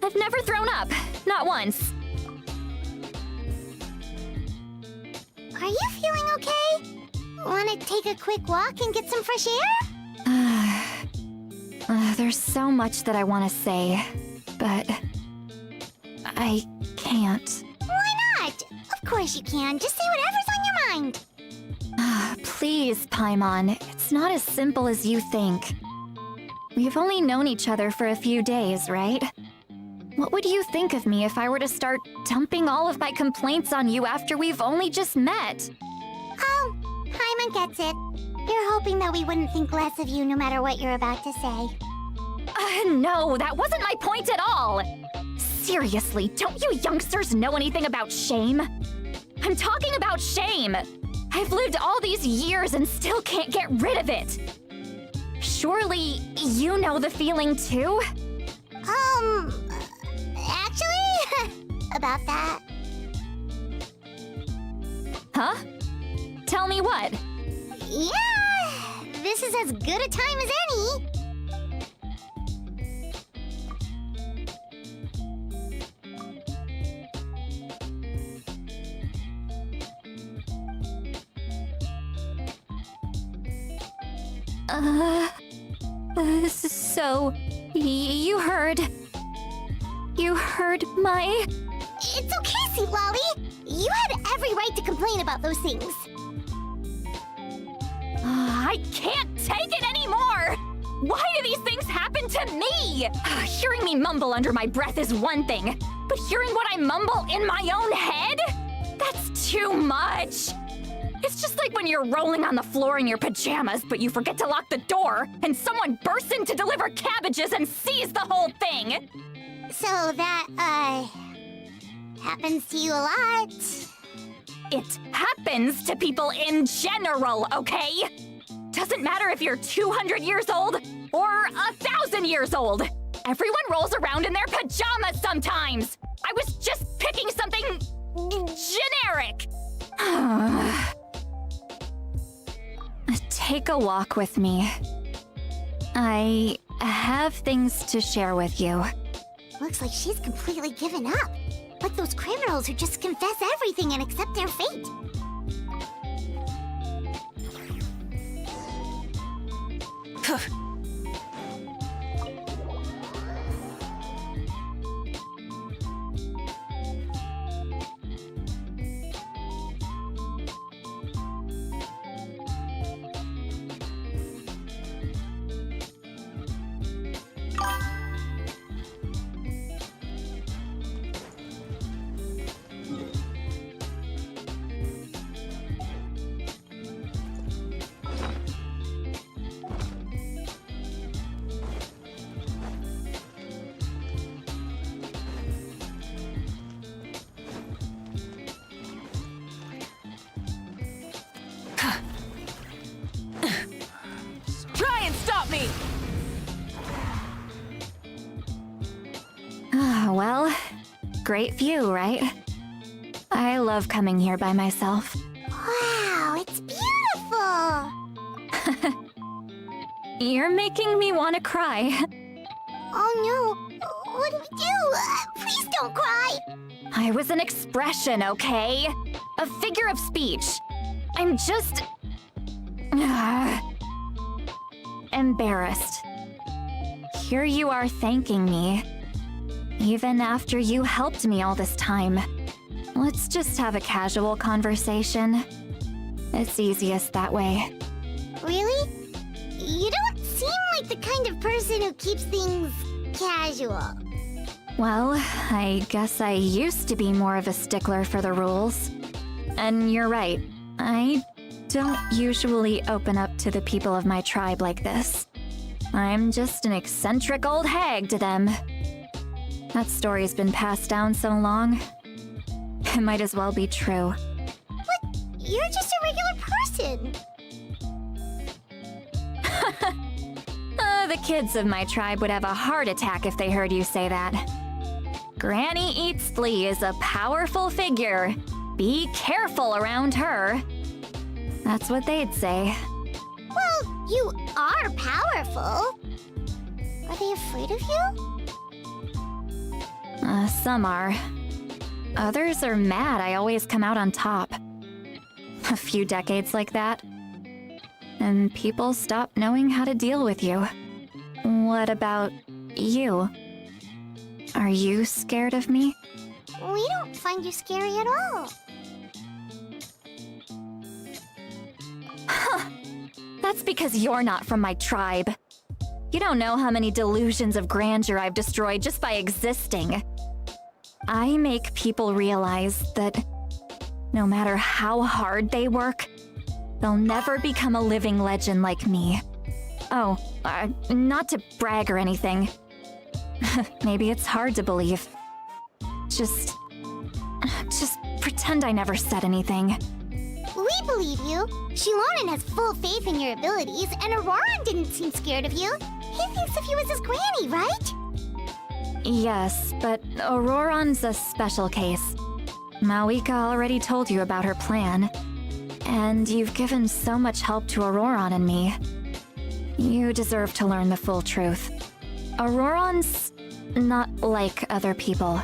I've never thrown up, not once. Are you feeling okay? Want to take a quick walk and get some fresh air? There's so much that I want to say, but I can't. Why not? Of course you can. Just say whatever's on your mind. Please, Paimon. It's not as simple as you think. We've only known each other for a few days, right? What would you think of me if I were to start dumping all of my complaints on you after we've only just met? Oh, Paimon gets it. You're hoping that we wouldn't think less of you no matter what you're about to say. No, that wasn't my point at all! Seriously, don't you youngsters know anything about shame? I'm talking about shame! I've lived all these years and still can't get rid of it! Surely you know the feeling too? Actually, about that. Huh? Tell me what? Yeah, this is as good a time as any. So, you heard my... It's okay, Sweet Lolly. You had every right to complain about those things. I can't take it anymore! Why do these things happen to me? Hearing me mumble under my breath is one thing, But hearing what I mumble in my own head? That's too much! It's just like when you're rolling on the floor in your pajamas, but you forget to lock the door, and someone bursts in to deliver cabbages and sees the whole thing! So that, happens to you a lot. It happens to people in general, okay? Doesn't matter if you're 200 years old or 1,000 years old. Everyone rolls around in their pajamas sometimes. I was just picking something generic. Take a walk with me. I have things to share with you. Looks like she's completely given up. Like those criminals who just confess everything and accept their fate. Try and stop me! Well, great view, right? I love coming here by myself. Wow, it's beautiful! You're making me want to cry. Oh no, what do we do? Please don't cry! I was an expression, okay? A figure of speech. I'm just... embarrassed. Here you are thanking me. Even after you helped me all this time. Let's just have a casual conversation. It's easiest that way. Really? You don't seem like the kind of person who keeps things casual. Well, I guess I used to be more of a stickler for the rules. And you're right, I don't usually open up to the people of my tribe like this. I'm just an eccentric old hag to them. That story's been passed down so long. It might as well be true. But you're just a regular person. The kids of my tribe would have a heart attack if they heard you say that. Granny Eats Flea is a powerful figure. Be careful around her. That's what they'd say. Well, you are powerful. Are they afraid of you? Some are. Others are mad I always come out on top. A few decades like that, and people stop knowing how to deal with you. What about you? Are you scared of me? We don't find you scary at all. Huh. That's because you're not from my tribe. You don't know how many delusions of grandeur I've destroyed just by existing. I make people realize that no matter how hard they work, they'll never become a living legend like me. Oh, not to brag or anything. Maybe it's hard to believe. Just pretend I never said anything. We believe you. Shilonen has full faith in your abilities, and Auroron didn't seem scared of you. He thinks of you as his granny, right? Yes, but Auroron's a special case. Mawika already told you about her plan. And you've given so much help to Auroron and me. You deserve to learn the full truth. Auroron's not like other people.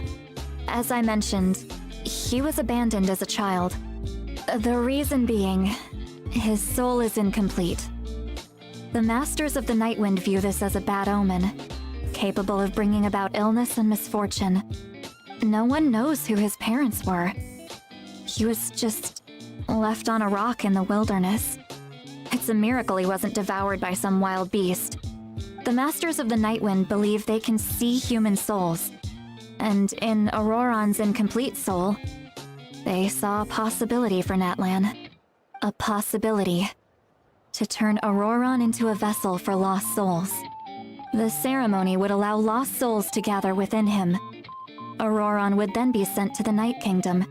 As I mentioned, he was abandoned as a child. The reason being, his soul is incomplete. The Masters of the Nightwind view this as a bad omen, capable of bringing about illness and misfortune. No one knows who his parents were. He was just left on a rock in the wilderness. It's a miracle he wasn't devoured by some wild beast. The Masters of the Nightwind believe they can see human souls, and in Auroron's incomplete soul, they saw a possibility for Natlan. A possibility to turn Auroron into a vessel for lost souls. The ceremony would allow lost souls to gather within him. Auroron would then be sent to the Night Kingdom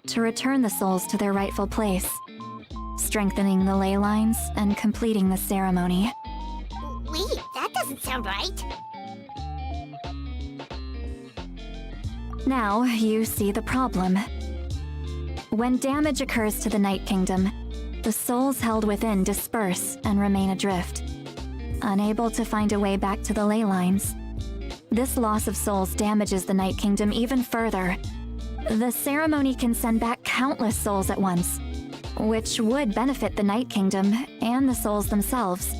to return the souls to their rightful place, strengthening the ley lines and completing the ceremony. Wait, that doesn't sound right. Now you see the problem. When damage occurs to the Night Kingdom, the souls held within disperse and remain adrift, unable to find a way back to the ley lines. This loss of souls damages the Night Kingdom even further. The ceremony can send back countless souls at once, which would benefit the Night Kingdom and the souls themselves.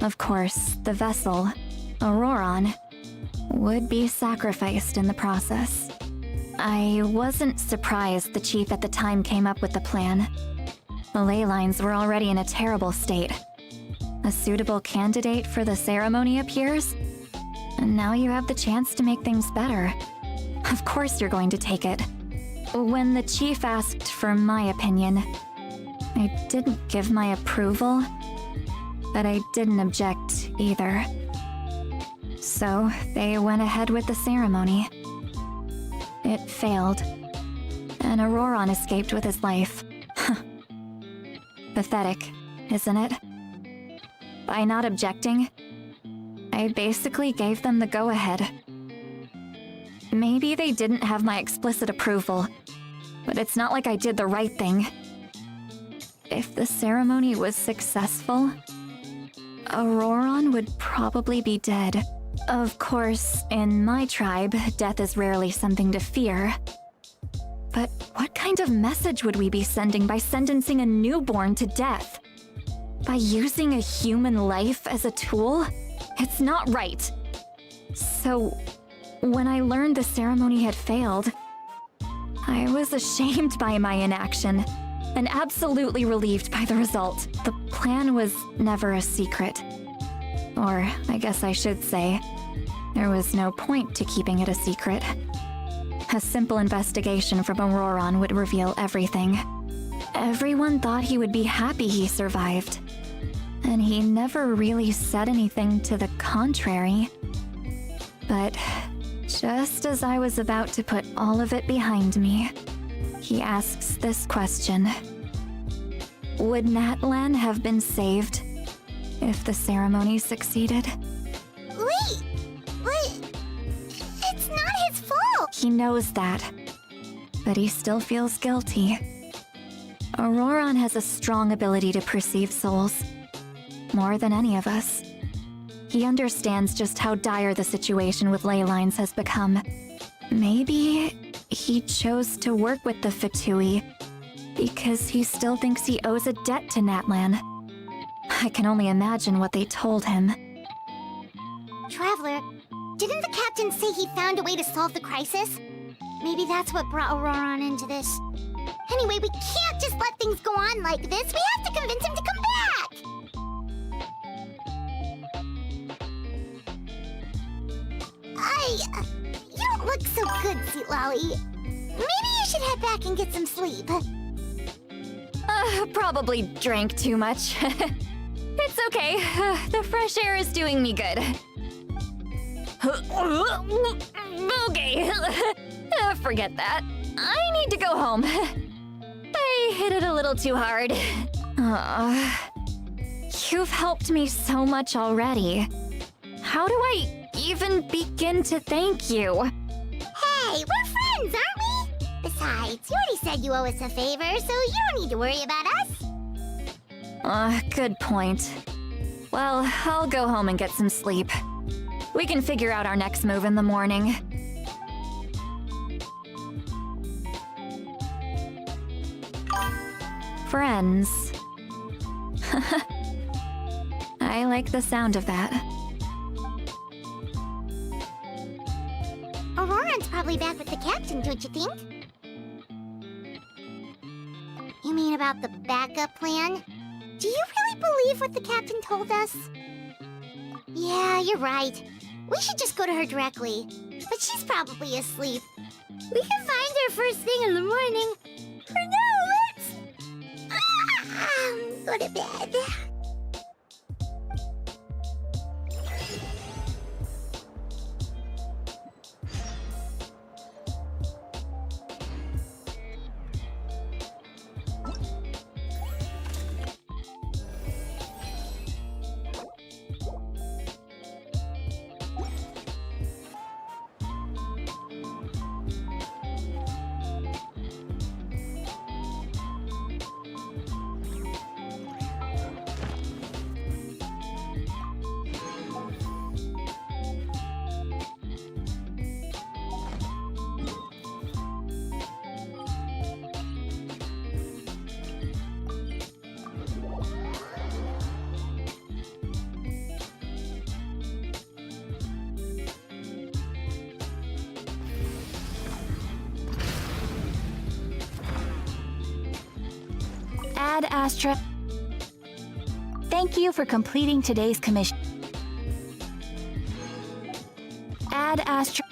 Of course, the vessel, Auroron, would be sacrificed in the process. I wasn't surprised the chief at the time came up with the plan. The ley lines were already in a terrible state. A suitable candidate for the ceremony appears, and now you have the chance to make things better. Of course you're going to take it. When the chief asked for my opinion, I didn't give my approval, but I didn't object either. So they went ahead with the ceremony. It failed, and Auroron escaped with his life. Pathetic, isn't it? By not objecting, I basically gave them the go-ahead. Maybe they didn't have my explicit approval, but it's not like I did the right thing. If the ceremony was successful, Auroron would probably be dead. Of course, in my tribe, death is rarely something to fear. But what kind of message would we be sending by sentencing a newborn to death? By using a human life as a tool? It's not right. So, when I learned the ceremony had failed, I was ashamed by my inaction, and absolutely relieved by the result. The plan was never a secret. Or, I guess I should say, there was no point to keeping it a secret. A simple investigation from Auroron would reveal everything. Everyone thought he would be happy he survived, and he never really said anything to the contrary. But just as I was about to put all of it behind me, he asks this question. Would Natlan have been saved if the ceremony succeeded? Wait, but it's not his fault! He knows that, but he still feels guilty. Auroron has a strong ability to perceive souls, more than any of us. He understands just how dire the situation with ley lines has become. Maybe he chose to work with the Fatui because he still thinks he owes a debt to Natlan. I can only imagine what they told him. Traveler, didn't the captain say he found a way to solve the crisis? Maybe that's what brought Auroron into this. Anyway, we can't just let things go on like this. We have to convince him to come back! You don't look so good, Sweet Lolly. Maybe you should head back and get some sleep. Probably drank too much. It's okay. The fresh air is doing me good. Okay. Forget that. I need to go home. I I hit it a little too hard. You've helped me so much already. How do I even begin to thank you? Hey, we're friends, aren't we? Besides, you already said you owe us a favor, so you don't need to worry about us. Good point. Well, I'll go home and get some sleep. We can figure out our next move in the morning. Friends. I like the sound of that. Auroron's probably back with the captain, don't you think? You mean about the backup plan? Do you really believe what the captain told us? Yeah, you're right. We should just go to her directly. But she's probably asleep. We can find her first thing in the morning. For now, let's... go to bed. Ad Astra. Thank you for completing today's commission. Ad Astra.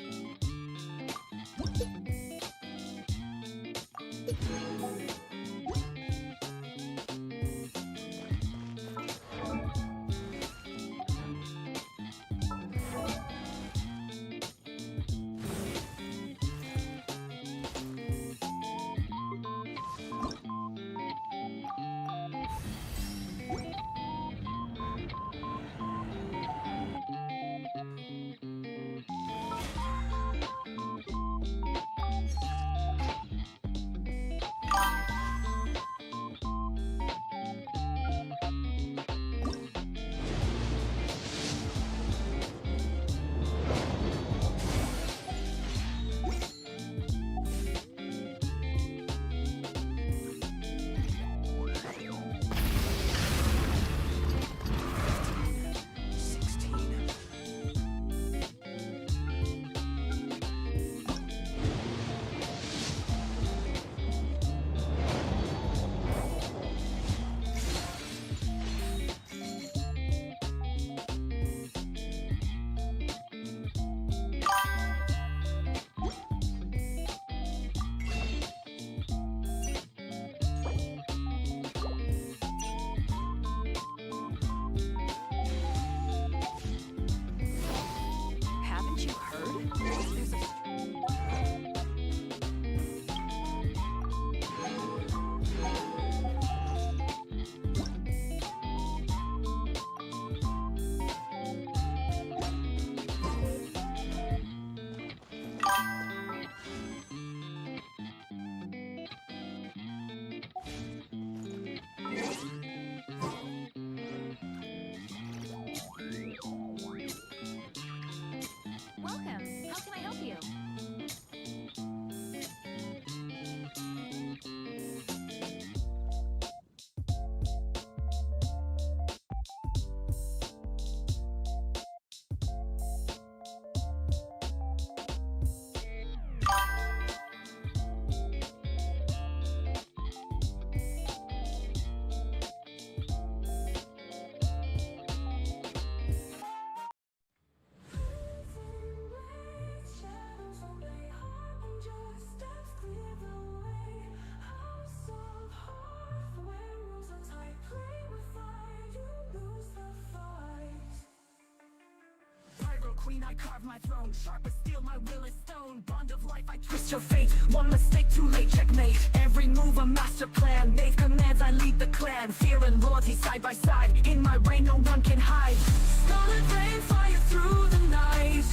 I carve my throne. Sharp as steel, my will is stone. Bond of life, I twist your fate. One mistake, too late, checkmate. Every move a master plan. Knave commands, I lead the clan. Fear and loyalty side by side. In my reign, no one can hide. Scarlet rain, fire through the night.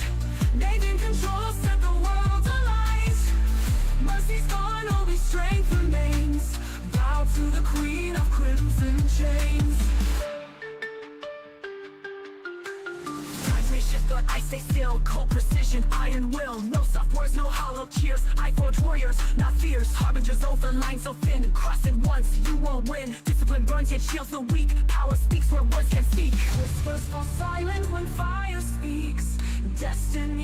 Knave in control, set the world alight. Mercy's gone, only strength remains. Bow to the queen of crimson chains. Times may shift, but I stay still. Cold precision, iron will. No soft words, no hollow cheers. I forge warriors, not fears. Harbingers over lines so thin. Cross it once, you won't win. Discipline burns, yet shields the weak. Power speaks where words can't speak. Whispers fall silent when fire speaks. Destiny